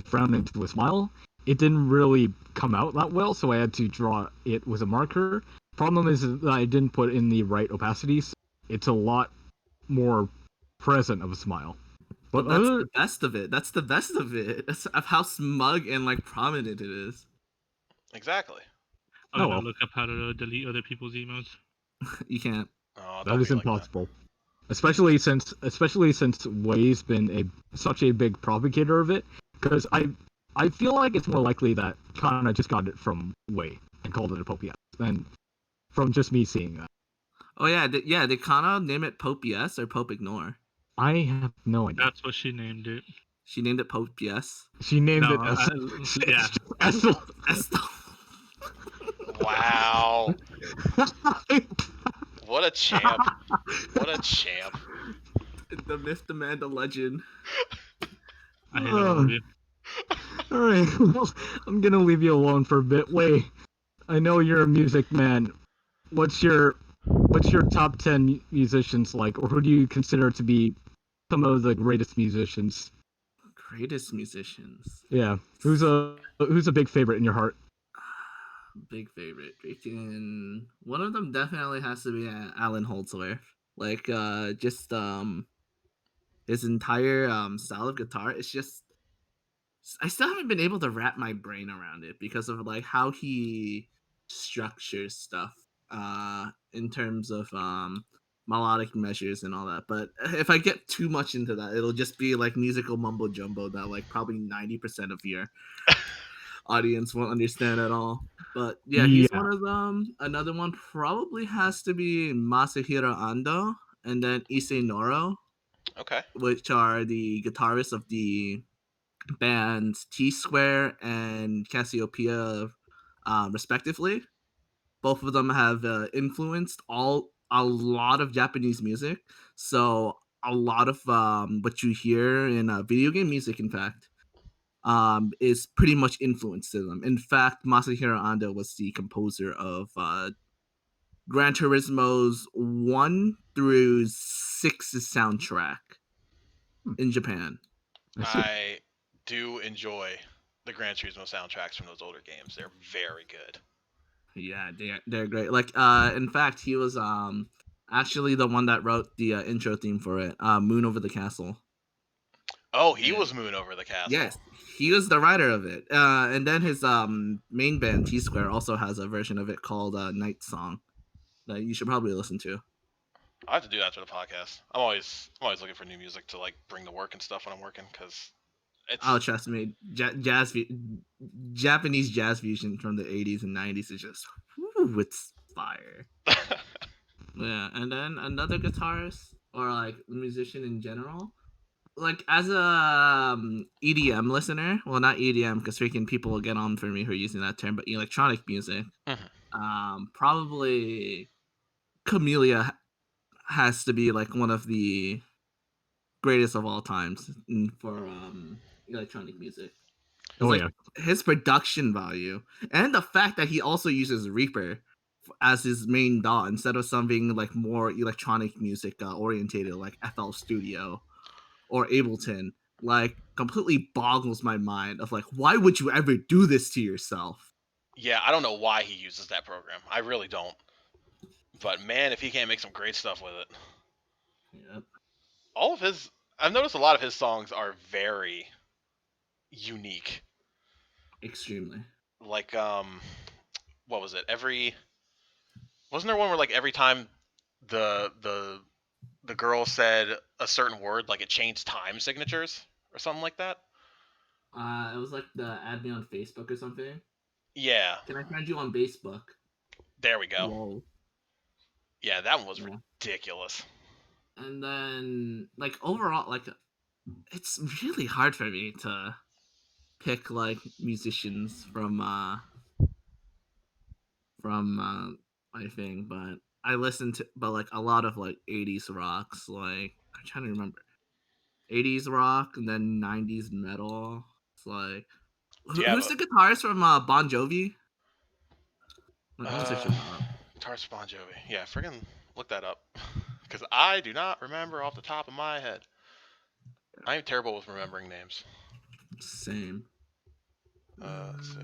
frown into a smile. It didn't really come out that well, so I had to draw it with a marker. Problem is that I didn't put in the right opacity, so it's a lot more present of a smile. But that's the best of it. That's the best of it. That's of how smug and like prominent it is. Exactly. I'm gonna look up how to delete other people's emails. You can't. Oh, that is impossible. Especially since Way's been such a big propagator of it. Because I feel like it's more likely that Kana just got it from Way and called it a Pope than from just me seeing that. Oh yeah, did Kana name it Pope Yes or Pope Ignore? I have no idea. That's what she named it. She named it Pope Yes. She named it yeah. Esthel. Wow. What a champ. What a champ. The myth, the man, the legend. I hate all of you. Alright, well, I'm gonna leave you alone for a bit. Wait, I know you're a music man. What's your top 10 musicians like, or who do you consider to be some of the greatest musicians? Greatest musicians. Yeah, who's a big favorite in your heart? Big favorite. One of them definitely has to be Alan Holdsworth. Like just his entire style of guitar. It's just I still haven't been able to wrap my brain around it because of like how he structures stuff in terms of melodic measures and all that. But if I get too much into that, it'll just be like musical mumbo jumbo that like probably 90% of your audience won't understand at all. But yeah, he's one of them. Another one probably has to be Masahiro Ando and then Issei Noro. Okay. Which are the guitarists of the bands T Square and Cassiopeia, respectively. Both of them have influenced a lot of Japanese music. So a lot of what you hear in video game music, in fact, is pretty much influenced to them. In fact, Masahiro Ando was the composer of Gran Turismo's 1 through 6 soundtrack in Japan. I do enjoy the Gran Turismo soundtracks from those older games. They're very good. Yeah, they're great. Like, in fact, he was actually the one that wrote the intro theme for it, Moon Over the Castle. Oh, he was Moon Over the Castle. Yes, he was the writer of it. And then his main band T Square also has a version of it called Night Song that you should probably listen to. I have to do that for the podcast. I'm always looking for new music to like bring to work and stuff when I'm working because it's. Oh, trust me, Japanese jazz fusion from the 80s and 90s is just it's fire. Yeah, and then another guitarist or like musician in general, like as a EDM listener, well, not EDM because freaking people will get on for me who are using that term, but electronic music, probably Camellia has to be like one of the greatest of all times for electronic music. His production value and the fact that he also uses Reaper as his main DAW instead of something like more electronic music orientated like FL Studio or Ableton, like completely boggles my mind of like, why would you ever do this to yourself? Yeah, I don't know why he uses that program. I really don't. But man, if he can't make some great stuff with it. Yep. I've noticed a lot of his songs are very unique. Extremely. Like, what was it? Wasn't there one where like every time the girl said a certain word, like it changed time signatures or something like that? It was like the add me on Facebook or something. Yeah. Can I find you on Facebook? There we go. Whoa. Yeah, that one was ridiculous. And then, like, overall, like, it's really hard for me to pick, like, musicians from my thing, but I listen to, like, a lot of, like, 80s rocks, like, I'm trying to remember. 80s rock, and then 90s metal. It's like, who's the guitarist from Bon Jovi? Guitarist Bon Jovi. Yeah, friggin' look that up. Because I do not remember off the top of my head. I am terrible with remembering names. Same. Let's see.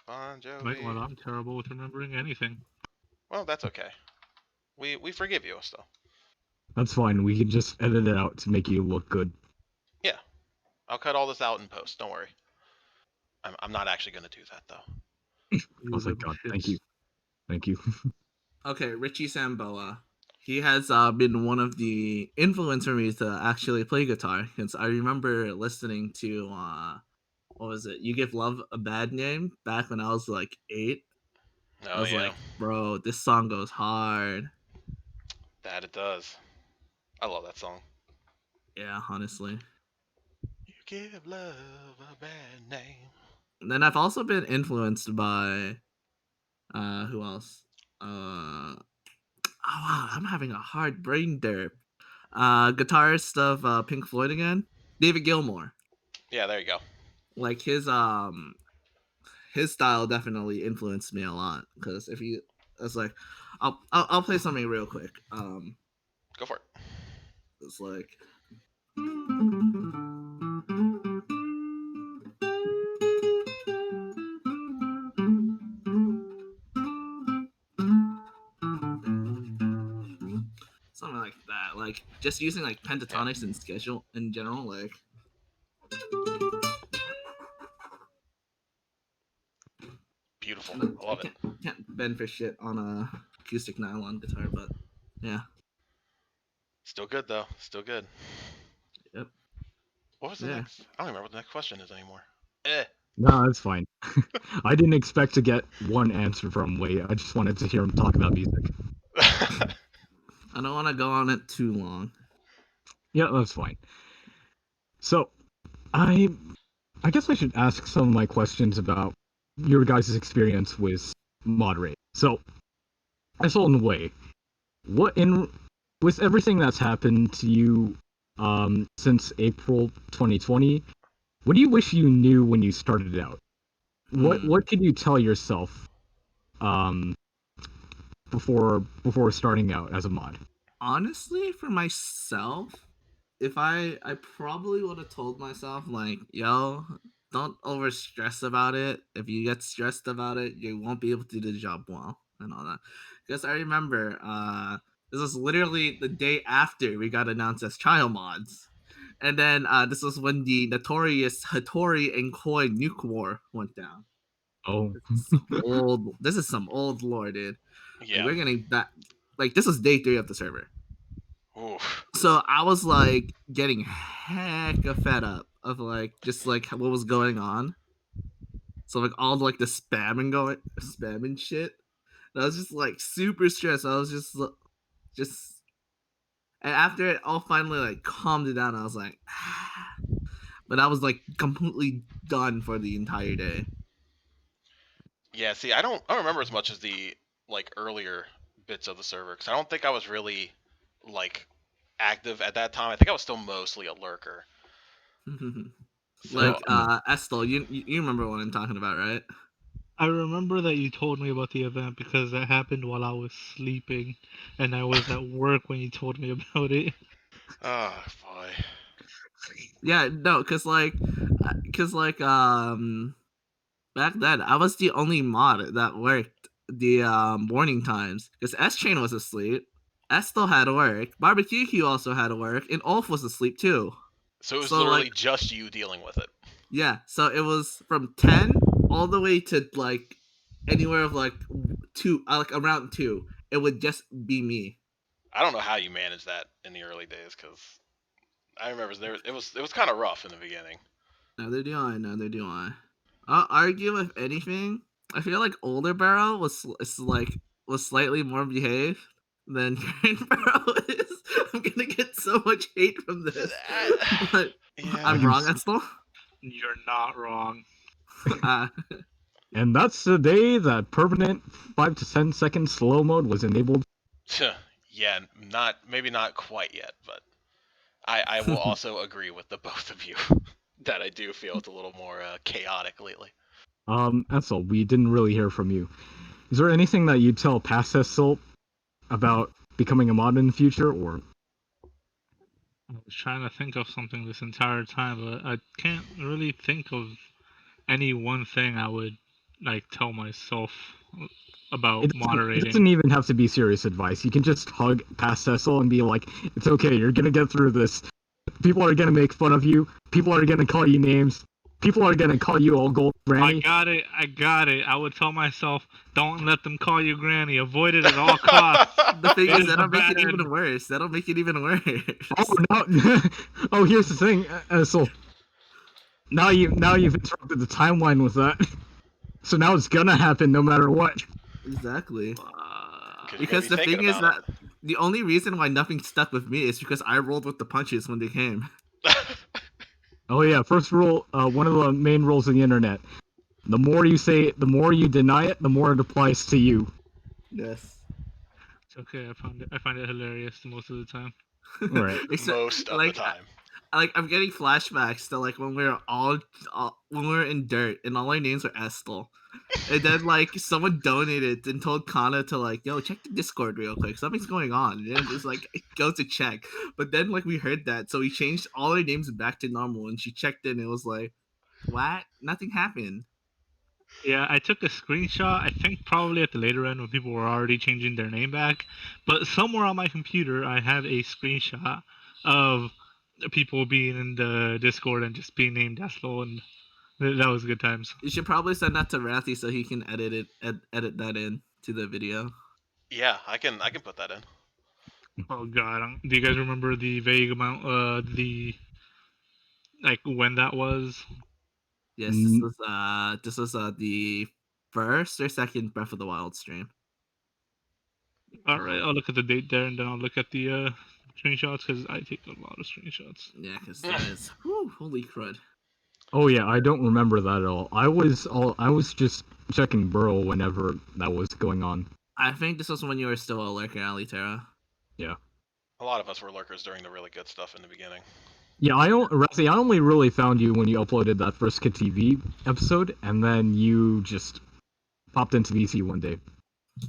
Bon Jovi. Right, well, I'm terrible with remembering anything. Well, that's okay. We forgive you, Esthel. That's fine. We can just edit it out to make you look good. Yeah. I'll cut all this out in post. Don't worry. I'm not actually going to do that though. Oh, thank God. Thank you. Thank you. Okay, Richie Sambora. He has been one of the influencers for me to actually play guitar. Because I remember listening to what was it? You Give Love a Bad Name back when I was like 8. I Oh was yeah, like, bro, this song goes hard. that it does. I love that song. Yeah, honestly. You give love a bad name. And then I've also been influenced by who else? Oh wow, I'm having a hard brain derp. Guitarist of Pink Floyd again, David Gilmour. Yeah, there you go. Like his style definitely influenced me a lot. Because if you, it's like, I'll play something real quick. Go for it. It's like. Something like that, like just using like pentatonics and schedule in general, like Beautiful. I love it. Can't bend for shit on a acoustic nylon guitar, but yeah. Still good though. Still good. Yep. What was the next? I don't remember what the next question is anymore. No, that's fine. I didn't expect to get one answer from Wei. I just wanted to hear him talk about music. I don't want to go on it too long. Yeah, that's fine. So, I guess I should ask some of my questions about your guys' experience with Moderator. So, Esthel and Wei, with everything that's happened to you since April 2020, what do you wish you knew when you started out? What could you tell yourself before starting out as a mod? Honestly, for myself, if I probably would have told myself like, yo, don't over stress about it. If you get stressed about it, you won't be able to do the job well and all that. Because I remember this was literally the day after we got announced as trial mods. And then this was when the notorious Hattori and Koi nuke war went down. Oh, This is some old lore, dude. Yeah. Like, we're getting back. Like, this was day 3 of the server. Oof. So I was like getting hecka fed up of like just like what was going on. So like all like the spamming shit. And I was just like super stressed. I was just and after it all finally like calmed it down, I was like, but I was like completely done for the entire day. Yeah, see, I don't remember as much as the like earlier bits of the server because I don't think I was really like active at that time. I think I was still mostly a lurker. So, Like Esthel, you remember what I'm talking about, right? I remember that you told me about the event because that happened while I was sleeping, and I was at work when you told me about it. oh boy. Yeah, no, cause like back then I was the only mod that worked the morning times because S Chain was asleep, Esthel had to work, Barbecue Q also had to work, and Ulf was asleep too. So it was So, literally like, just you dealing with it. Yeah, so it was from 10 all the way to like anywhere of like 2, like around 2. It would just be me. I don't know how you managed that in the early days because I remember it was kind of rough in the beginning. Neither do I. I'll argue if anything. I feel like older Barrow was slightly more behaved than current Barrow is. I'm gonna get so much hate from this, but Yeah. I'm wrong, Esthel. You're not wrong. And that's the day that permanent 5 to 10 second slow mode was enabled. Yeah, maybe not quite yet, but I will also agree with the both of you that I do feel it's a little more chaotic lately. Esthel, we didn't really hear from you. Is there anything that you'd tell past Esthel about becoming a mod in the future, or? I was trying to think of something this entire time, but I can't really think of any one thing I would like tell myself about moderating. It doesn't even have to be serious advice. You can just hug past Esthel and be like, "It's okay. You're gonna get through this." People are gonna make fun of you. People are gonna call you names. People are gonna call you all gold granny. I got it. I would tell myself, don't let them call you granny. Avoid it at all costs. The thing is, It's that'll make it bad. even worse. That'll make it even worse. Oh no! Oh, here's the thing, Esthel. Now you've interrupted the timeline with that. So now it's gonna happen no matter what. Exactly. 'Cause you're Because gonna the be thing thinking is about that the only reason why nothing stuck with me is because I rolled with the punches when they came. Oh yeah, first rule, one of the main rules of the internet. The more you say it, the more you deny it, the more it applies to you. Yes. It's okay. I find it hilarious most of the time. Right. most of the time. I'm getting flashbacks to like when we were when we were in dirt and all our names were Esthel. And then like someone donated and told Kana to like, yo, check the Discord real quick. Something's going on. And then just like go to check. But then like we heard that, so we changed all our names back to normal and she checked in and it was like, what? Nothing happened. Yeah, I took a screenshot, I think probably at the later end when people were already changing their name back. But somewhere on my computer, I have a screenshot of people being in the Discord and just being named Esthel, and that was good times. You should probably send that to Rathy so he can edit that in to the video. Yeah, I can put that in. Oh god, do you guys remember the vague amount, like when that was? Yes, this was the first or second Breath of the Wild stream. Alright, I'll look at the date there and then I'll look at the screenshots because I take a lot of screenshots. Yeah, because that is holy crud. Oh yeah, I don't remember that at all. I was just checking Burrow whenever that was going on. I think this was when you were still a lurker, Alitera. Yeah. A lot of us were lurkers during the really good stuff in the beginning. Yeah, I only really found you when you uploaded that first KitTV episode, and then you just popped into VC one day.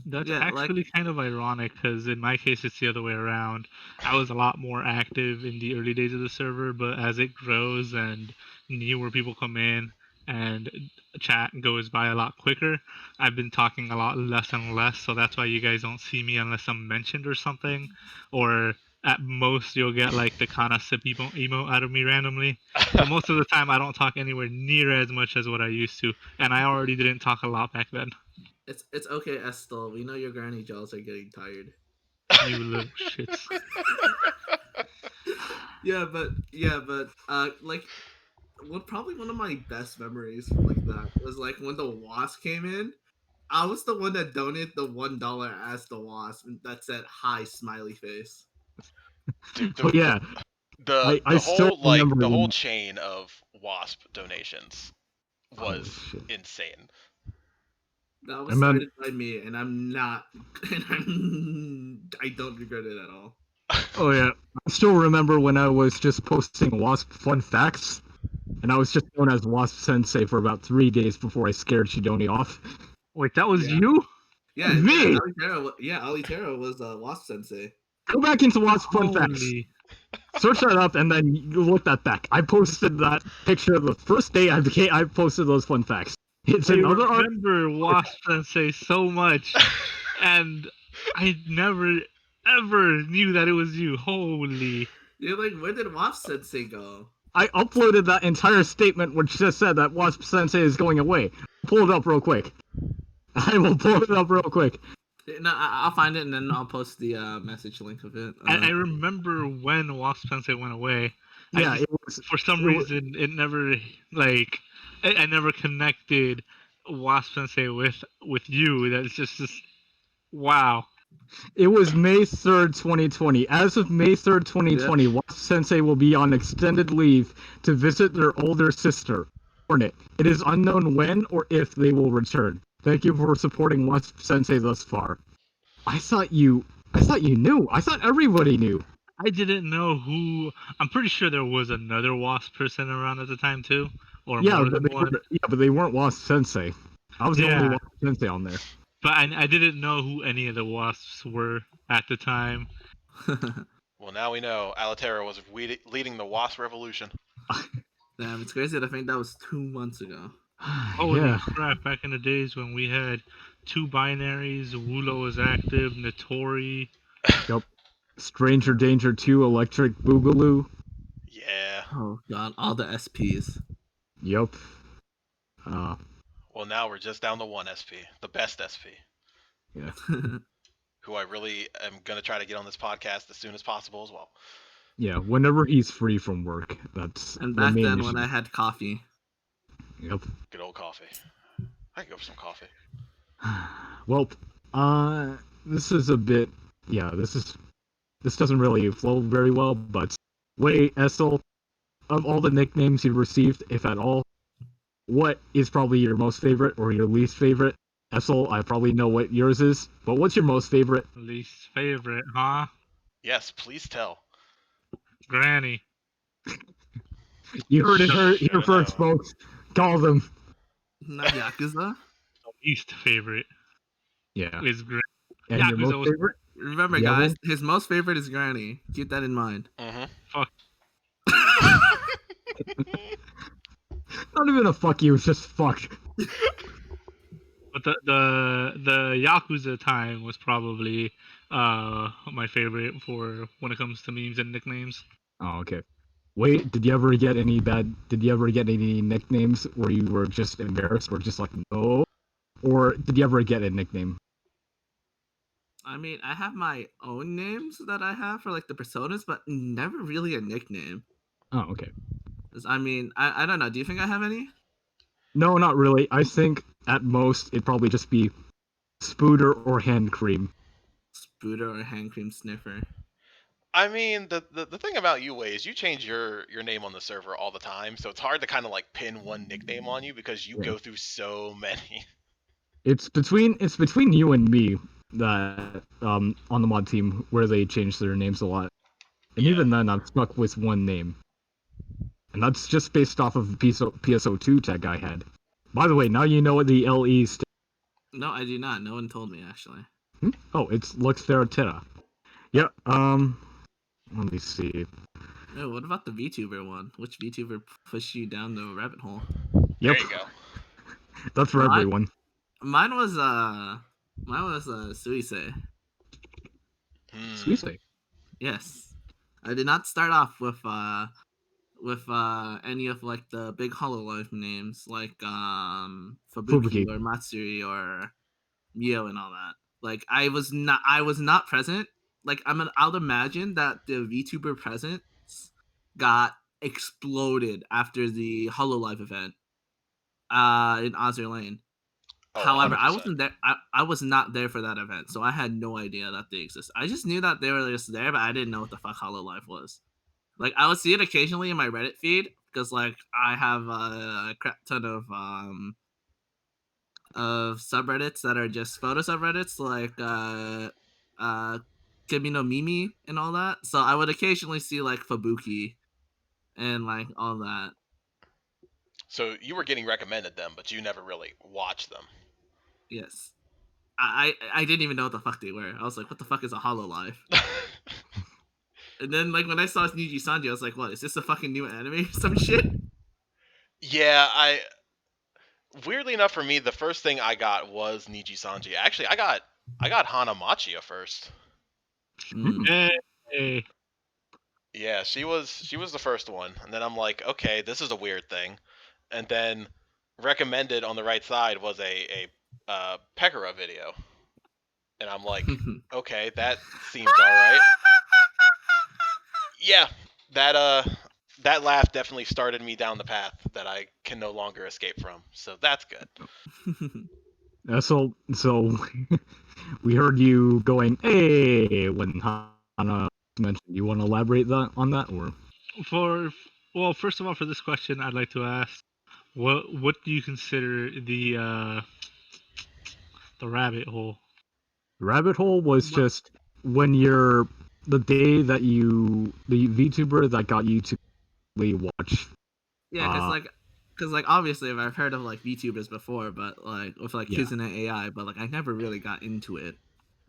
That's actually kind of ironic because in my case it's the other way around. I was a lot more active in the early days of the server, but as it grows and newer people come in and chat goes by a lot quicker, I've been talking a lot less and less, so that's why you guys don't see me unless I'm mentioned or something, or at most you'll get like the Kana sip emote out of me randomly. But most of the time I don't talk anywhere near as much as what I used to, and I already didn't talk a lot back then. It's okay, Esthel. We know your granny jaws are getting tired. You little shits. yeah, but like probably one of my best memories from like that was like when the wasp came in. I was the one that donated the $1 as the wasp that said hi smiley face. Dude, yeah. The whole chain of wasp donations was insane. That was started by me, and I don't regret it at all. Oh yeah, I still remember when I was just posting Wasp fun facts, and I was just known as Wasp Sensei for about 3 days before I scared Shidoni off. Wait, that was you? Yeah, me. Alitera was Wasp Sensei. Go back into Wasp fun facts. Search that up and then look that back. I posted that picture the first day I posted those fun facts. It's another. I remember Wasp Sensei so much, and I never ever knew that it was you. Holy! You're like, where did Wasp Sensei go? I uploaded that entire statement which just said that Wasp Sensei is going away. Pull it up real quick. I will pull it up real quick. No, I'll find it and then I'll post the message link of it. I remember when Wasp Sensei went away. Yeah, for some reason it never like I never connected Wasp Sensei with you. That's just wow. It was May 3rd, 2020. As of May 3rd, 2020, Wasp Sensei will be on extended leave to visit their older sister, Hornet. It is unknown when or if they will return. Thank you for supporting Wasp Sensei thus far. I thought you knew. I thought everybody knew. I didn't know who. I'm pretty sure there was another Wasp person around at the time too, or more than one. But they weren't Wasp Sensei. I was the only Wasp Sensei on there. But I didn't know who any of the Wasps were at the time. Well, now we know Alitera was leading the Wasp revolution. Damn, it's crazy. I think that was 2 months ago. Holy crap! Back in the days when we had 2 binaries, Wulo was active, Notori. Yep. Stranger Danger 2, Electric Boogaloo. Yeah. Oh god, all the SPs. Yep. Well, now we're just down to one SP, the best SP, Yeah. who I really am gonna try to get on this podcast as soon as possible as well. Yeah. Whenever he's free from work, that's And the back main then issue. when I had coffee. Yep. Good old coffee. I can go for some coffee. Well, this is a bit. Yeah, this doesn't really flow very well. But wait, Esthel, of all the nicknames you received, if at all, what is probably your most favorite or your least favorite? Esthel, I probably know what yours is, but what's your most favorite? Least favorite, huh? Yes, please tell. Granny. You heard it here Should've first, known. folks. Call them. Not Yakuza? Least favorite Yeah. is Granny. And your most Yakuza was favorite? Remember, Yeah, guys, well- his most favorite is Granny. Keep that in mind. Mm-hmm. fuck. Not even a fuck you, it's just fuck. But the Yakuza time was probably my favorite for when it comes to memes and nicknames. Oh, okay. Wait, did you ever get any nicknames where you were just embarrassed or just like no? Or did you ever get a nickname? I mean, I have my own names that I have for like the personas, but never really a nickname. Oh, okay. 'Cause, I mean, I don't know. Do you think I have any? No, not really. I think at most it'd probably just be Spooder or Hand Cream. Spooder or hand cream sniffer? I mean, the thing about you, Wei, is you change your name on the server all the time, so it's hard to kind of like pin one nickname on you because you Yeah. go through so many. It's between you and me that on the mod team where they change their names a lot. And Yeah. even then I'm stuck with one name. And that's just based off of the PSO2 tag I had. By the way, now you know what the LE stands. No, I do not. No one told me actually. Oh, it's Luxferatera. Yep, let me see. Oh, what about the VTuber one? Which VTuber pushed you down the rabbit hole? Yep, There you go. that's for everyone. Mine was Suisei. Suisei. Yes, I did not start off with any of like the big Hololive names like Fubuki or Matsuri or Mio and all that. Like I was not present. Like I'll imagine that the VTuber presence got exploded after the Hololive event in Ozzer Lane. Oh, However, I 100%. wasn't there. I was not there for that event, so I had no idea that they exist. I just knew that they were just there, but I didn't know what the fuck Hololive was. Like I would see it occasionally in my Reddit feed because like I have a crap ton of subreddits that are just photo subreddits like Kimi no Mimi and all that. So I would occasionally see like Fubuki and like all that. So you were getting recommended them, but you never really watched them. Yes. I didn't even know what the fuck they were. I was like, what the fuck is a Hololive? And then like when I saw Niji Sanji, I was like, what, is this a fucking new anime or some shit? Yeah, weirdly enough for me, the first thing I got was Niji Sanji. Actually, I got Hana Machia first. Hey. Yeah, she was the first one, and then I'm like, okay, this is a weird thing, and then recommended on the right side was a Pekora video, and I'm like, okay, that seems all right. Yeah, that laugh definitely started me down the path that I can no longer escape from. So that's good. So we heard you going, hey, when Hana mentioned. You want to elaborate on that, or? First of all, for this question, I'd like to ask, what do you consider the rabbit hole? The rabbit hole was just when you're the day that the VTuber that got you to watch. Yeah, because obviously I've heard of like VTubers before, but like with like Yeah. Kizuna AI, but like I never really got into it.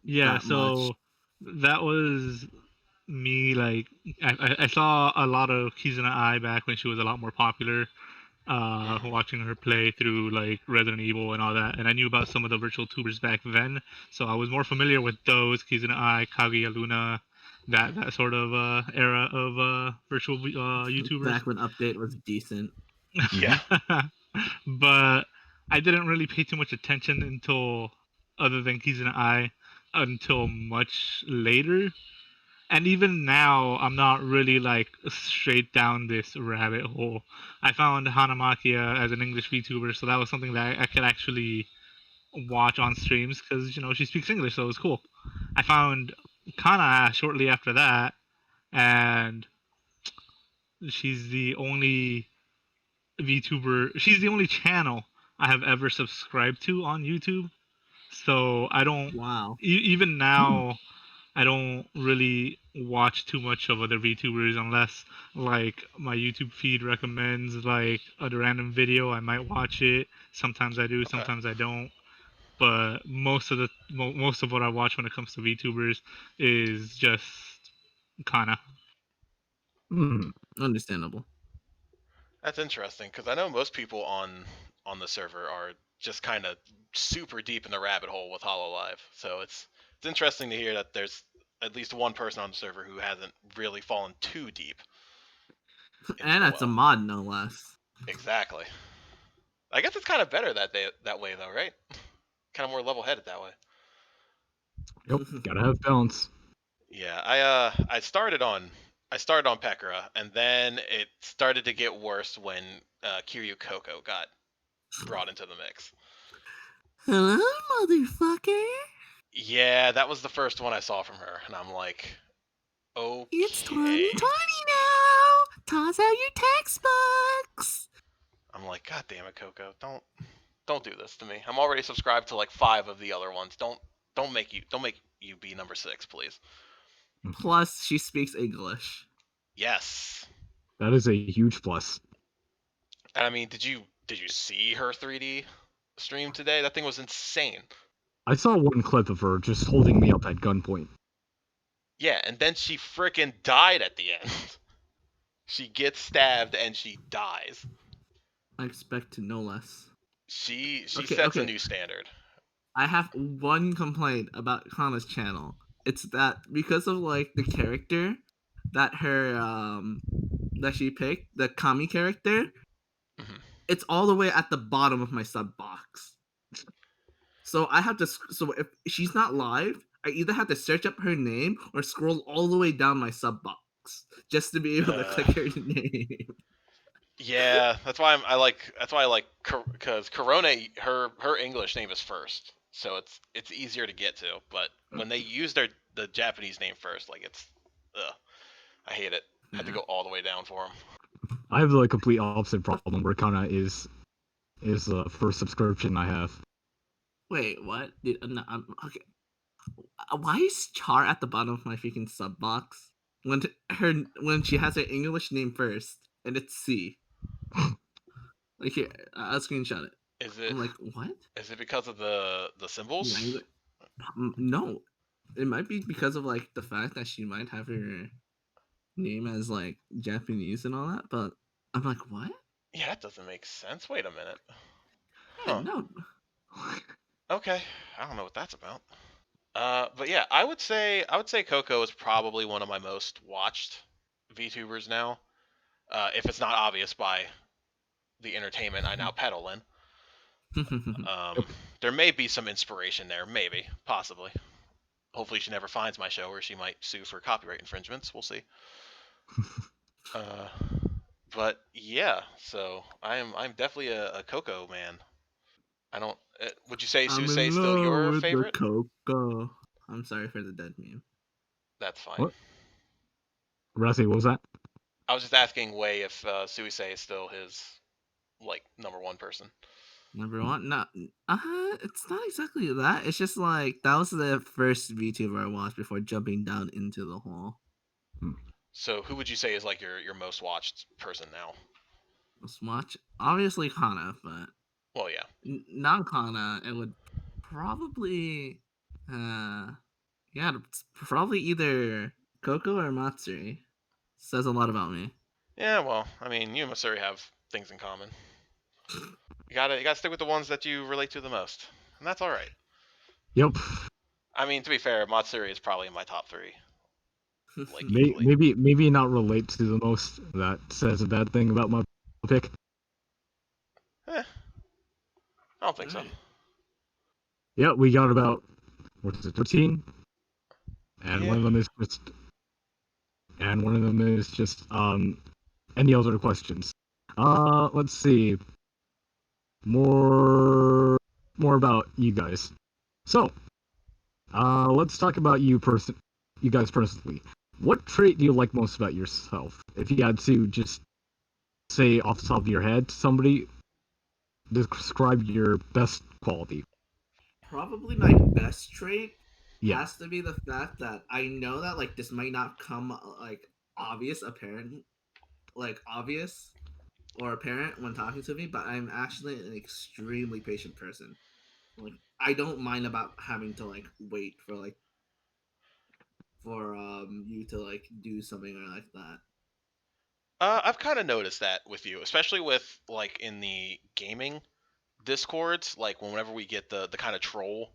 Yeah, so that was me. Like I saw a lot of Kizuna Ai back when she was a lot more popular. Watching her play through like Resident Evil and all that, and I knew about some of the virtual tubers back then, so I was more familiar with those Kizuna Ai, Kaguya Luna, that sort of era of virtual YouTubers. Back when Update was decent. Yeah. But I didn't really pay too much attention until, other than Keys and I, until much later. And even now, I'm not really like straight down this rabbit hole. I found Hanamakia as an English VTuber, so that was something that I could actually watch on streams because she speaks English, so it was cool. I found Kana shortly after that, and she's the only VTuber. She's the only channel I have ever subscribed to on YouTube. So I don't. Wow. Even now, I don't really watch too much of other VTubers unless like my YouTube feed recommends like a random video. I might watch it. Sometimes I do. Okay. Sometimes I don't. But most of what I watch when it comes to VTubers is just Kana. Understandable. That's interesting because I know most people on the server are just kind of super deep in the rabbit hole with HoloLive. So it's interesting to hear that there's at least one person on the server who hasn't really fallen too deep. And that's a mod, no less. Exactly. I guess it's kind of better that way though, right? Kind of more level-headed that way. Yep, gotta have balance. Yeah, I started on Pekora, and then it started to get worse when Kiryu Coco got brought into the mix. Hello, motherfucker. Yeah, that was the first one I saw from her, and I'm like, okay. It's 2020 now. Toss out your textbooks. I'm like, God damn it, Coco, don't do this to me. I'm already subscribed to like 5 of the other ones. Don't make you be number 6, please. Plus, she speaks English. Yes. That is a huge plus. And I mean, did you see her 3D stream today? That thing was insane. I saw one clip of her just holding me up at gunpoint. Yeah, and then she frickin' died at the end. She gets stabbed and she dies. I expect to no less. She sets a new standard. I have one complaint about Kana's channel. It's that because of like the character that that she picked, the Kami character, it's all the way at the bottom of my sub box. So I have to. So if she's not live, I either have to search up her name or scroll all the way down my sub box just to be able to click her name. Yeah, that's why I like because Corona, her English name is first, so it's easier to get to. But when they use the Japanese name first, like I hate it. I had to go all the way down for them. I have the complete opposite problem where Kana is the first subscription I have. Wait, what? No, okay. Why is Char at the bottom of my freaking sub box when she has her English name first and it's C? Like here, I'll screenshot it. Is it? I'm like, what? Is it because of the symbols? No, it might be because of like the fact that she might have her name as like Japanese and all that. But I'm like, what? Yeah, that doesn't make sense. Wait a minute. Yeah, no. Okay, I don't know what that's about. But yeah, I would say Coco is probably one of my most watched VTubers now. If it's not obvious by the entertainment I now peddle in. There may be some inspiration there, maybe, possibly. Hopefully she never finds my show, or she might sue for copyright infringements. We'll see. But yeah, so I'm definitely a Coco man. I don't. Would you say Suse is still your favorite? Coco. I'm sorry for the dead meme. That's fine. What? Rassi, what was that? I was just asking Wei if Suse is still his like number 1 person. Number 1? No, it's not exactly that. It's just like that was the first VTuber I watched before jumping down into the hole. So who would you say is like your most watched person now? Most watched? Obviously Kana, but well, yeah, non-Kana, it would probably it's probably either Coco or Matsuri. Says a lot about me. Yeah, well, I mean, you and Matsuri have things in common. You gotta stick with the ones that you relate to the most, and that's all right. Yep. I mean, to be fair, Matsuri is probably in my top 3. like equally. maybe not relate to the most that says a bad thing about my pick. I don't think so. Yeah, we got about 13, and one of them is just any other questions. Let's see. More about you guys. So, let's talk about you guys personally. What trait do you like most about yourself? If you had to just say off the top of your head, somebody describe your best quality. Probably my best trait has to be the fact that I know that like this might not come like obvious or apparent when talking to me, but I'm actually an extremely patient person. Like I don't mind about having to like wait for you to like do something or like that. I've kind of noticed that with you, especially with like in the gaming discords. Like whenever we get the kind of troll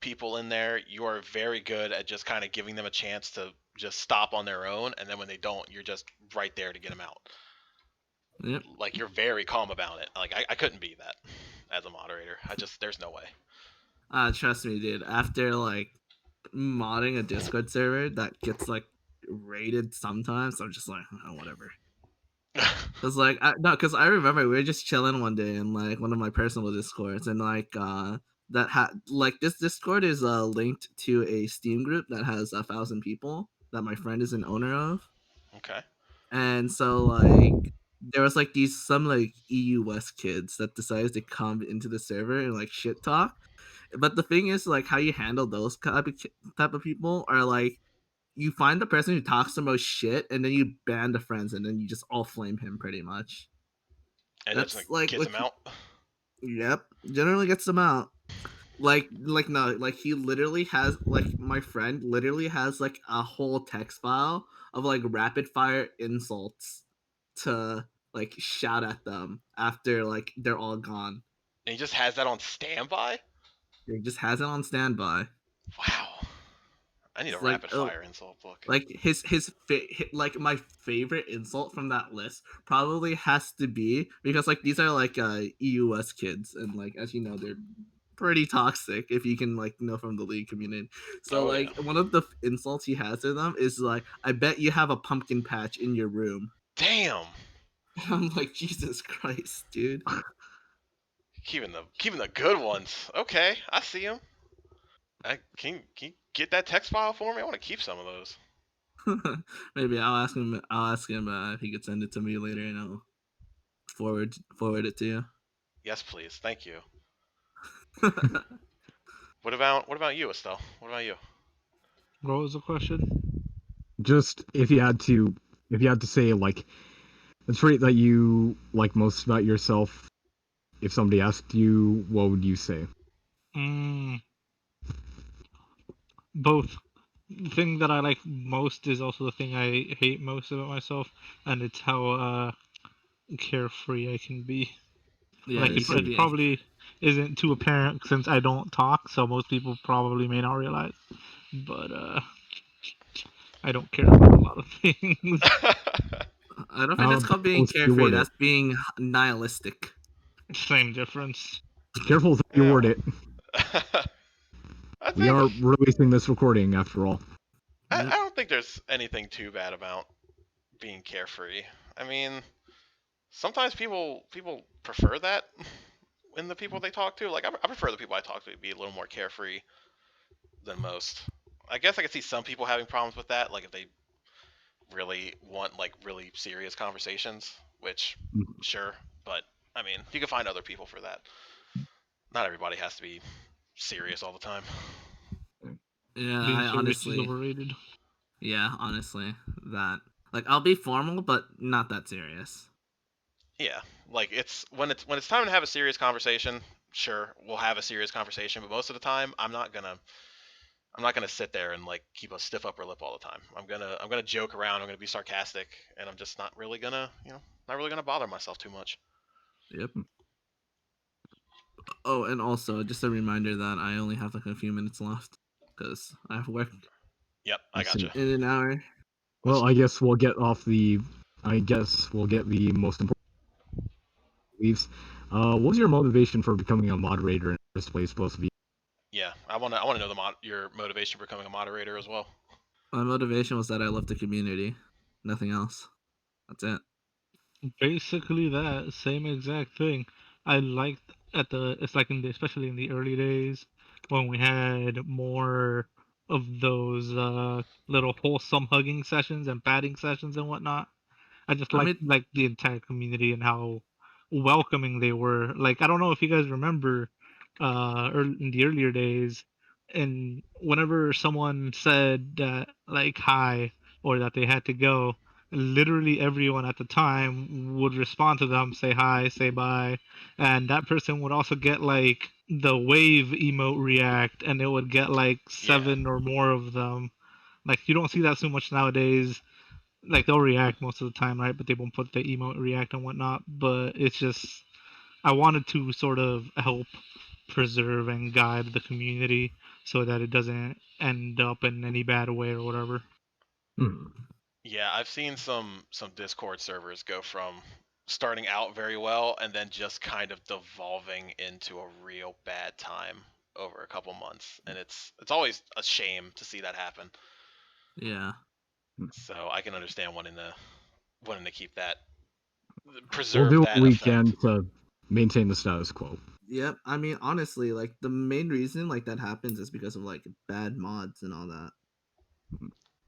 people in there, you are very good at just kind of giving them a chance to just stop on their own, and then when they don't, you're just right there to get them out. Yep. Like you're very calm about it. Like I couldn't be that as a moderator. There's no way. Trust me, dude. After like modding a Discord server that gets like raided sometimes, I'm just like, oh, whatever. Cause like because I remember we were just chilling one day in like one of my personal discords, and like this Discord is linked to a Steam group that has 1,000 people that my friend is an owner of. Okay. And so like there was like some like EU West kids that decided to come into the server and like shit talk. But the thing is like how you handle those type of people are like you find the person who talks the most shit and then you ban the friends and then you just all flame him pretty much. And That's just like gets them out. Yep, generally gets them out. No, like he literally has like my friend literally has like a whole text file of like rapid fire insults to like shout at them after like they're all gone. And he just has that on standby. He just has it on standby. Wow. I need a It's like rapid fire insult book. like like my favorite insult from that list probably has to be because like these are like EUS kids and like as you know they're pretty toxic if you can like know from the league community. So like one of the insults he has to them is like, I bet you have a pumpkin patch in your room. Damn. I'm like, Jesus Christ, dude. Keeping the good ones. Okay, I see them. Can you get that text file for me? I want to keep some of those. Maybe I'll ask him. If he could send it to me later, and I'll forward it to you. Yes, please. Thank you. What about you, Esthel? What about you? What was the question? Just if you had to say like the trait that you like most about yourself, if somebody asked you, what would you say? Both. The thing that I like most is also the thing I hate most about myself, and it's how carefree I can be. Yeah, like it probably isn't too apparent since I don't talk, so most people probably may not realize. But I don't care about a lot of things. I don't think that's called being carefree. That's being nihilistic. Same difference. Careful how you word it. We are releasing this recording after all. I don't think there's anything too bad about being carefree. I mean, sometimes people prefer that in the people they talk to. Like I prefer the people I talk to be a little more carefree than most. I guess I could see some people having problems with that, like if they really want like really serious conversations, which sure, but I mean, you can find other people for that. Not everybody has to be serious all the time. Yeah, Being I honestly is overrated. Yeah, honestly, that like I'll be formal, but not that serious. Yeah, like it's when it's time to have a serious conversation. Sure, we'll have a serious conversation, but most of the time, I'm not gonna sit there and like keep a stiff upper lip all the time. I'm gonna joke around. I'm gonna be sarcastic, and I'm just not really gonna bother myself too much. Yep. Oh, and also just a reminder that I only have like a few minutes left because I have work. Yep, I gotcha. In an hour. Well, I guess we'll get the most important leaves. What was your motivation for becoming a moderator in the first place? Supposed to be? Yeah, I want to know your motivation for becoming a moderator as well. My motivation was that I love the community. Nothing else. That's it. Basically, that same exact thing. I liked it's like especially in the early days when we had more of those little wholesome hugging sessions and patting sessions and whatnot. I just I mean, like the entire community and how welcoming they were. Like I don't know if you guys remember, in the earlier days, and whenever someone said that like hi or that they had to go, literally everyone at the time would respond to them, say hi, say bye, and that person would also get like the wave emote react, and it would get like 7 or more of them. Like you don't see that so much nowadays. Like they'll react most of the time, right? But they won't put the emote react and whatnot. But it's just I wanted to sort of help preserve and guide the community so that it doesn't end up in any bad way or whatever. Yeah, I've seen some Discord servers go from starting out very well and then just kind of devolving into a real bad time over a couple months, and it's always a shame to see that happen. Yeah. So I can understand wanting to keep that We'll preserve do what that we effect. can to maintain the status quo. Yep. I mean, honestly, like the main reason like that happens is because of like bad mods and all that.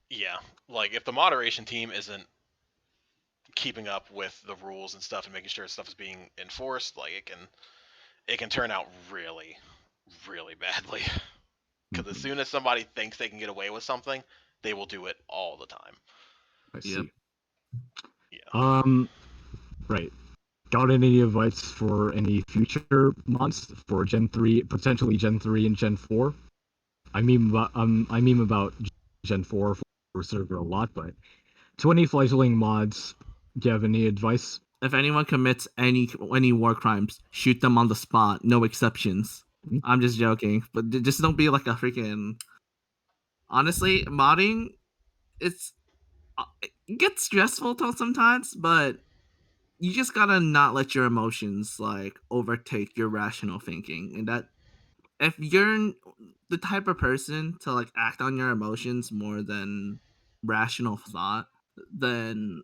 Yeah, like if the moderation team isn't keeping up with the rules and stuff and making sure stuff is being enforced, like it can turn out really, really badly. Because as soon as somebody thinks they can get away with something, they will do it all the time. I see. Yep. Yeah. Right. Got any advice for any future mods for Gen 3, potentially Gen 3 and Gen 4? I mean about Gen 4 for server a lot, but to any fledgling mods, do you have any advice? If anyone commits any war crimes, shoot them on the spot. No exceptions. I'm just joking, but just don't be like a freaking. Honestly, modding, it's it gets stressful sometimes, but you just gotta not let your emotions like overtake your rational thinking, and that if you're the type of person to like act on your emotions more than rational thought, then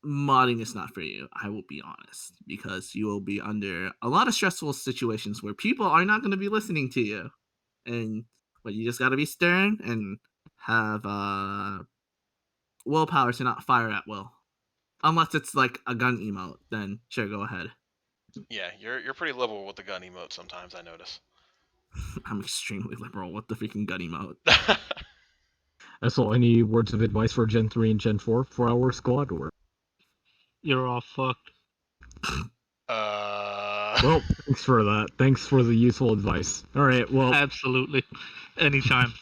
modding is not for you. I will be honest, because you will be under a lot of stressful situations where people are not going to be listening to you, and but you just got to be stern and have willpower to not fire at will. Unless it's like a gun emote, then sure, go ahead. Yeah, you're pretty liberal with the gun emote sometimes, I notice. I'm extremely liberal with the freaking gun emote. Esthel, any words of advice for Gen 3 and Gen 4 for our squad? Or You're all fucked. Well, thanks for that. Thanks for the useful advice. All right, well, absolutely, anytime.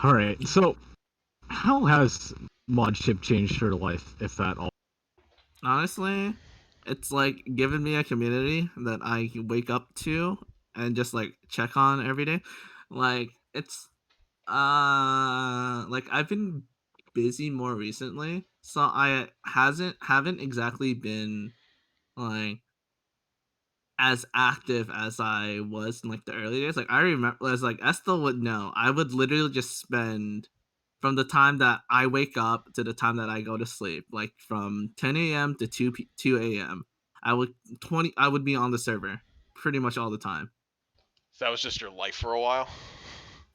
All right, so how has modship changed your life, if at all? Honestly, it's like giving me a community that I wake up to and just like check on every day. Like it's like I've been busy more recently, so I haven't exactly been like as active as I was in like the early days. Like I remember, as like Esthel would know, I would literally just spend from the time that I wake up to the time that I go to sleep, like from 10 a.m. to 2 a.m. I would be on the server pretty much all the time. So that was just your life for a while?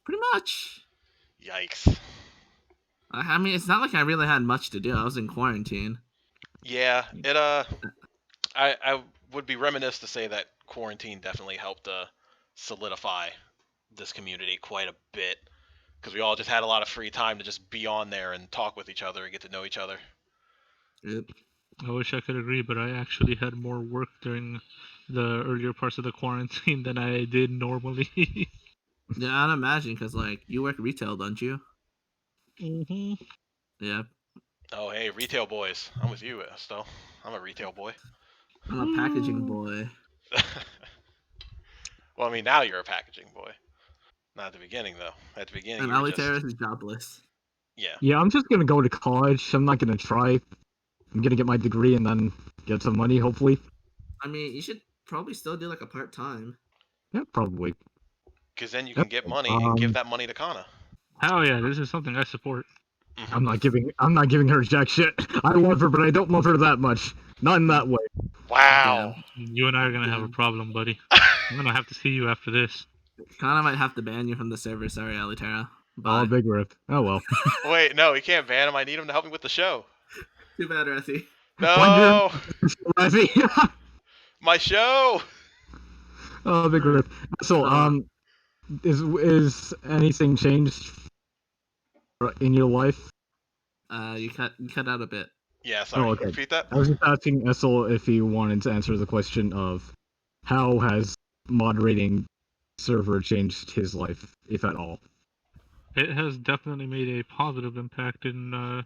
Pretty much. Yikes. I mean, it's not like I really had much to do. I was in quarantine. Yeah, I would be remiss to say that quarantine definitely helped solidify this community quite a bit, because we all just had a lot of free time to just be on there and talk with each other and get to know each other. Yep. I wish I could agree, but I actually had more work during the earlier parts of the quarantine than I did normally. Yeah, I'd imagine, because like you work retail, don't you? Mm-hmm. Yeah. Oh, hey, retail boys. I'm with you, Esthel. I'm a retail boy. I'm a packaging boy. Well, I mean, now you're a packaging boy. Not at the beginning, though. At the beginning, And you were Ali just... Terrace is jobless. Yeah. Yeah, I'm just gonna go to college. I'm not gonna try. I'm gonna get my degree and then get some money, hopefully. I mean, you should probably still do like a part-time. Yeah, probably. Because then you can get money and give that money to Kana. Hell yeah, this is something I support. I'm not giving her jack shit. I love her, but I don't love her that much. Not in that way. Wow. You and I are gonna have a problem, buddy. I'm gonna have to see you after this. Kana might have to ban you from the server. Sorry, Alitera. Oh, big rip. Oh well. Wait, no, he can't ban him. I need him to help me with the show. Too bad, Rathi. No! Rathi. My show! Oh, big rip. So, is anything changed in your life? You cut out a bit. Yeah, sorry. Oh, okay. Repeat that. I was just asking Esthel if he wanted to answer the question of how has moderating server changed his life, if at all. It has definitely made a positive impact in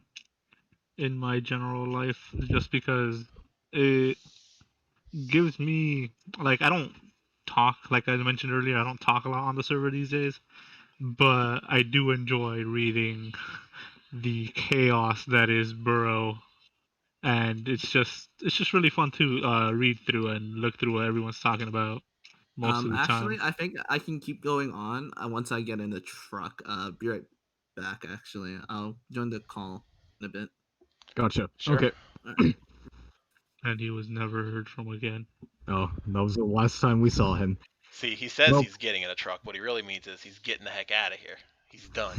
my general life, just because it gives me, like, I don't talk, like I mentioned earlier, I don't talk a lot on the server these days, but I do enjoy reading the chaos that is Burrow, and it's just really fun to read through and look through what everyone's talking about most of the Actually, time. I think I can keep going on once I get in the truck. Be right back. Actually, I'll join the call in a bit. Gotcha. Sure. Okay. And he was never heard from again. Oh, that was the last time we saw him. See, he says he's getting in a truck. What he really means is he's getting the heck out of here. He's done.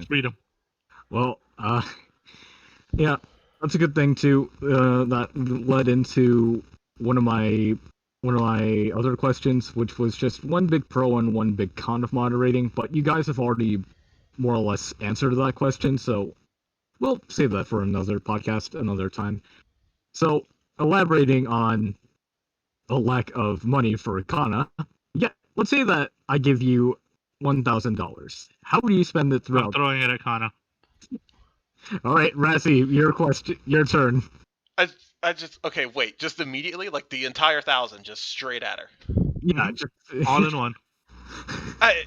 Freedom. Well, yeah, that's a good thing too. That led into one of my other questions, which was just one big pro and one big con of moderating. But you guys have already more or less answered that question, so we'll save that for another podcast, another time. So, elaborating on the lack of money for Kana, yeah, let's say that I give you $1,000. How do you spend it I'm throughout? throwing it at Kana. All right, Rassi, your turn. I just okay. Wait, just immediately, like the entire 1,000, just straight at her. Yeah, all in one.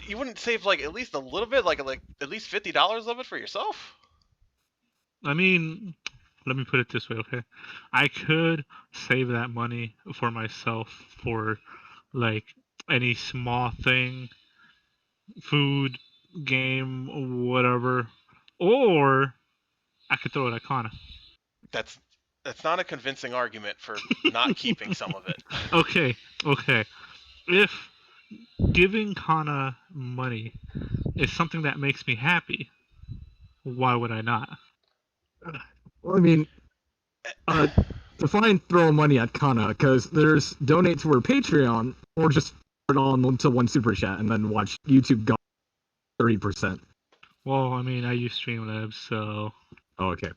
You wouldn't save like at least a little bit, like at least $50 of it for yourself? I mean, let me put it this way, okay? I could save that money for myself for like any small thing, food, game, whatever, or I could throw it at Kana. That's not a convincing argument for not keeping some of it. Okay. If giving Kana money is something that makes me happy, why would I not? Well, I mean, define throw money at Kana, because there's donate to her Patreon, or just put it on to one super chat and then watch YouTube go 30%. Well, I mean, I use Streamlabs, so. Oh, okay.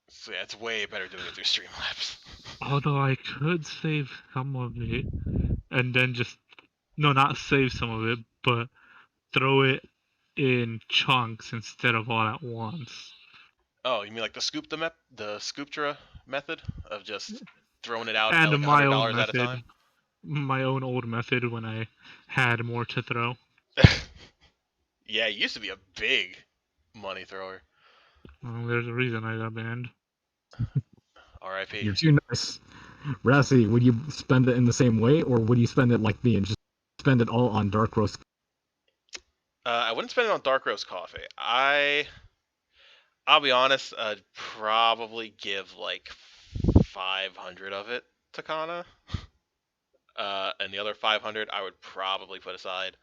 So yeah, it's way better doing it through Streamlabs. Although I could save some of it, and then not save some of it, but throw it in chunks instead of all at once. Oh, you mean like the Scooptra method of just throwing it out and at like my $100 own at a method, time? my own old method when I had more to throw. Yeah, you used to be a big money thrower. Well, there's a reason I got banned. R.I.P. You're too nice. Rassi, would you spend it in the same way, or would you spend it like me and just spend it all on dark roast? I wouldn't spend it on dark roast coffee. I'll be honest, I'd probably give like 500 of it to Kana. And the other 500 I would probably put aside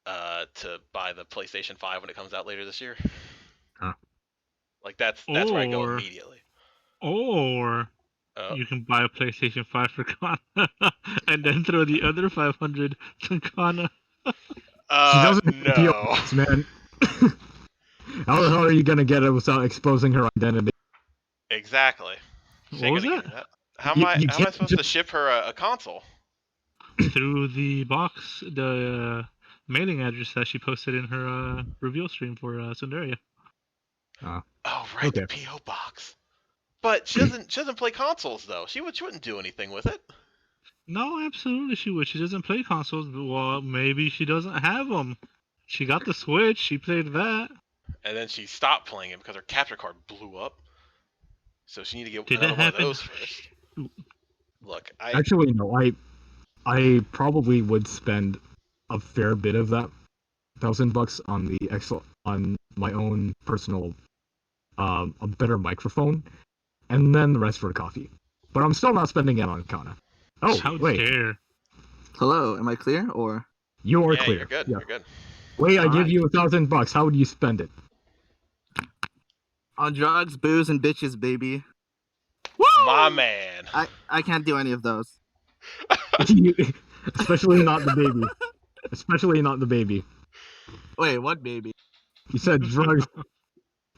to buy the PlayStation 5 when it comes out later this year. Huh. Like that's where I go immediately. Or you can buy a PlayStation 5 for Kana and then throw the other 500 to Kana. She doesn't no. Man. How are you gonna get it without exposing her identity? Exactly. What was that? How am I supposed to ship her a console? Through the box, the mailing address that she posted in her reveal stream for Sundaria. Oh right, okay. The PO box. But she doesn't play consoles though. She wouldn't do anything with it. No, absolutely she would. She doesn't play consoles. Well, maybe she doesn't have them. She got the Switch. She played that. and then she stopped playing it because her capture card blew up. So she needed to get Did another that one of happen? those first. Look, Actually, no. I probably would spend a fair bit of that $1,000 on on my own personal a better microphone, and then the rest for coffee. But I'm still not spending it on Kana. Oh, How wait. dare. Hello, am I clear or? You are yeah, clear. you're good. Yeah. You're good. Wait, I give Alright. you $1,000. How would you spend it? On drugs, booze, and bitches, baby. My man. I can't do any of those. Especially not the baby. Especially not the baby. Wait, what baby? You said drugs,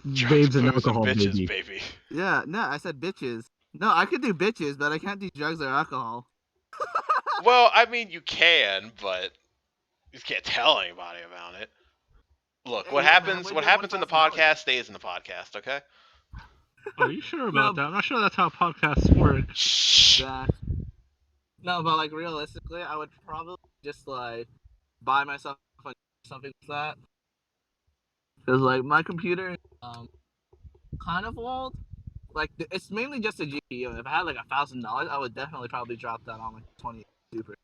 babes, and booze, alcohol, bitches, baby. Yeah, no, I said bitches. No, I could do bitches, but I can't do drugs or alcohol. Well, I mean, you can, but you just can't tell anybody about it. Look, Hey, what yeah, man, happens? way What to get happens in the $1,000. podcast stays in the podcast. Okay. Are you sure about No. that? I'm not sure that's how podcasts work. Shh. No, but like realistically, I would probably just like buy myself something like that. Cause like my computer, kind of old. Like it's mainly just a GPU. If I had like $1,000, I would definitely probably drop that on like 20 Super,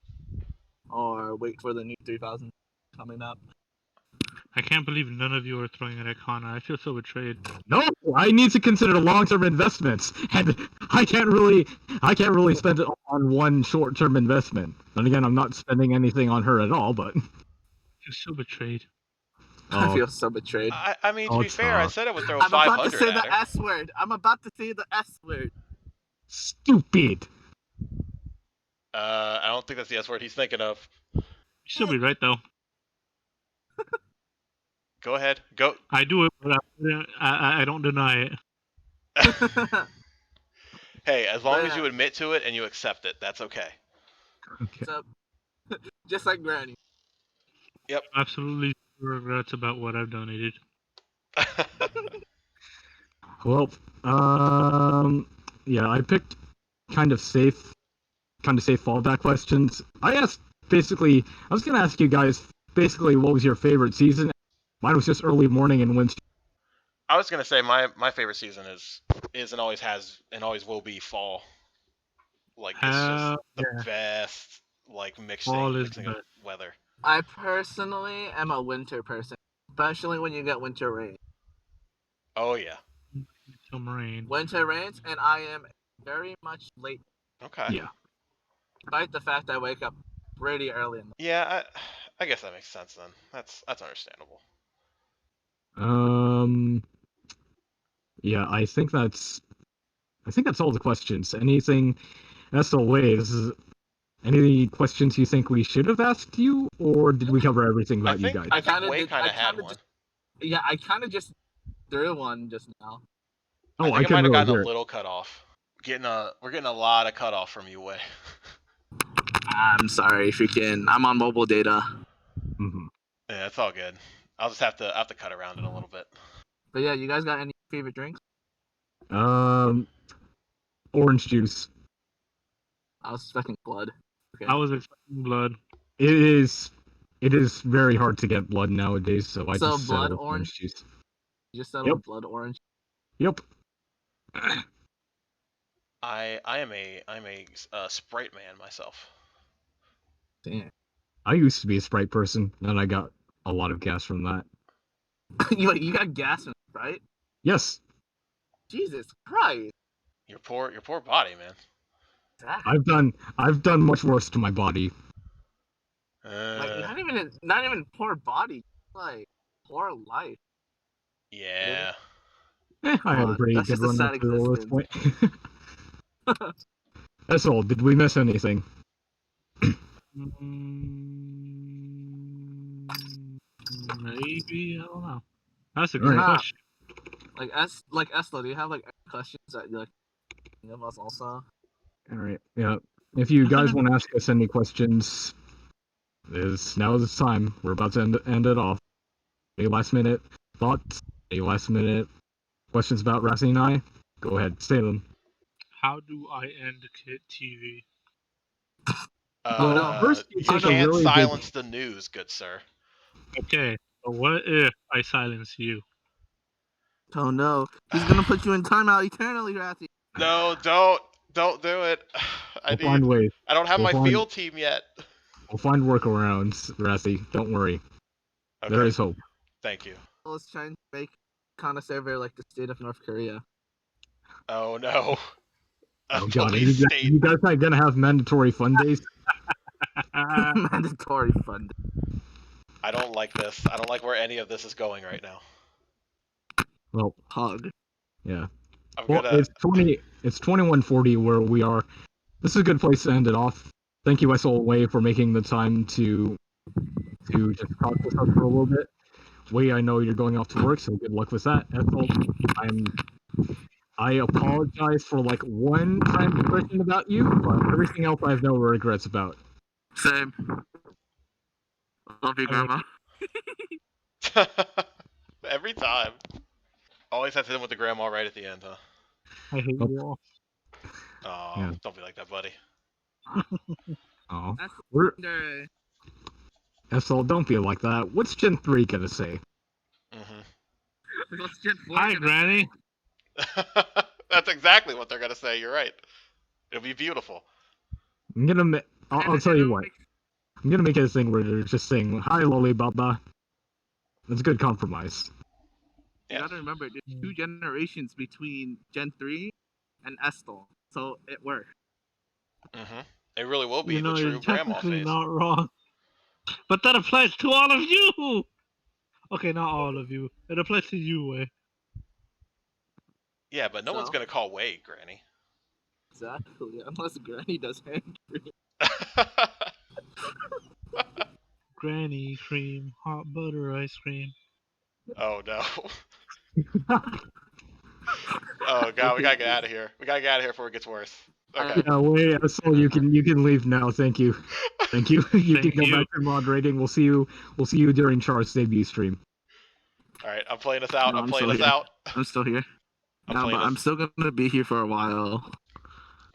or wait for the new 3000 coming up. I can't believe none of you are throwing it at Kana. I feel so betrayed. No, I need to consider long-term investments, and I can't really spend it on one short-term investment. And again, I'm not spending anything on her at all, but I feel so betrayed. I feel so betrayed. I mean, to be fair, I said I would throw I'm about 500 to say at the her. S word. I'm about to say the S word. Stupid. I don't think that's the S word he's thinking of. You still be right though. Go ahead. Go. I do it, but I don't deny it. Hey, as long as Yeah. you admit to it and you accept it, that's okay. Okay. So, just like Granny. Yep. Absolutely no regrets about what I've donated. Well, yeah, I picked kind of safe fallback questions. I was gonna ask you guys basically what was your favorite season. Mine was just early morning and winter. I was gonna say my favorite season is and always has and always will be fall. Like it's just the best like mixing of weather. I personally am a winter person, especially when you get winter rain. Oh yeah. Some rain. Winter rains, and I am very much late. Okay. Yeah. Despite the fact I wake up pretty early in the Yeah, I guess that makes sense then. That's understandable. Yeah, I think that's all the questions. Anything as always, any questions you think we should have asked you, or did we cover everything about you guys? I think Wei kind of had one. Yeah, I kind of just threw one just now. Oh, I think it might have gotten hear a little cut off. We're getting a lot of cut off from you, Wei. I'm sorry, I'm on mobile data. Mm-hmm. Yeah, it's all good. I'll just have to cut around it a little bit. But yeah, you guys got any favorite drinks? Orange juice. I was expecting blood. Okay. I was expecting blood. It is very hard to get blood nowadays, so I just blood settled orange juice. You just settled blood orange. Yep. I'm a Sprite man myself. Damn. I used to be a Sprite person, and I got a lot of gas from that. you got gas from Sprite? Yes. Jesus Christ. Your poor body, man. Exactly. I've done much worse to my body. Like not even poor body, like poor life. Yeah. I had a pretty good run up to this point. That's all. Did we miss anything? Maybe, I don't know. That's a good question. Like Esthel, do you have like questions that you like of us also? All right. Yeah. If you guys want to ask us any questions, now is the time. We're about to end it off. Any last minute thoughts? Any last minute questions about Rassi and I? Go ahead, say them. How do I end KitTV? First you can't silence the news, good sir. Okay, but what if I silence you? Oh no, he's gonna put you in timeout eternally, Rathy. No, don't do it. We'll find ways. I don't have We'll my find- field team yet. We'll find workarounds, Rassi. Don't worry. Okay. There is hope. Thank you. Let's try and make Kana server like the state of North Korea. Oh no. A Oh god, police state. you guys not gonna have mandatory fun days? Mandatory fund. I don't like this. I don't like where any of this is going right now. Well, Hug. yeah. I'm Well, gonna. it's 21:40 where we are. This is a good place to end it off. Thank you, SL Way, for making the time to just talk with us for a little bit. Way, I know you're going off to work, so good luck with that. SL, I apologize for like one time impression about you, but everything else I have no regrets about. Same. Love you, Grandma. Every time. Always have to hit him with the grandma right at the end, huh? I hate you all. Oh, Yeah. Don't be like that, buddy. Oh, That's SL, don't be like that. What's Gen 3 gonna say? What's Gen 4 Hi, gonna Granny. That's exactly what they're gonna say. You're right. It'll be beautiful. I'll tell you what. I'm gonna make it a thing where they're just saying, "Hi, Loli Baba." That's a good compromise. You gotta remember, there's 2 generations between Gen 3 and Esthel, so it worked. It really will be You know, the you're true grandma technically phase. not wrong. But that applies to all of you! Okay, not all of you. It applies to you, Way. Yeah, but no one's So? gonna call Wade Granny. Exactly, unless Granny does hand cream. Granny cream, hot butter ice cream. Oh no. Oh god, we gotta get out of here. We gotta get out of here before it gets worse. Okay. Yeah, wait, so you can leave now. Thank you. Thank you. You Thank can go you. back to moderating. We'll see you during Char's debut stream. Alright, I'm playing us out. No, I'm I'm playing still us here. out. I'm still here. No, but I'm still gonna be here for a while.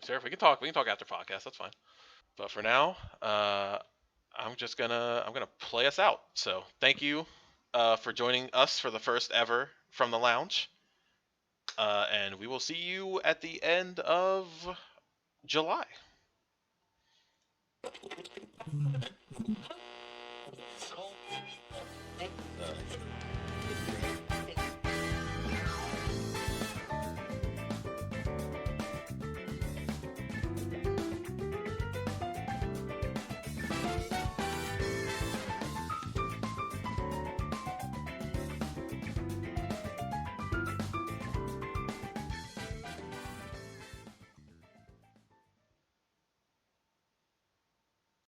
Sure, we can talk after podcast, that's fine. But for now, I'm gonna play us out. So thank you for joining us for the first ever From the Lounge. And we will see you at the end of July.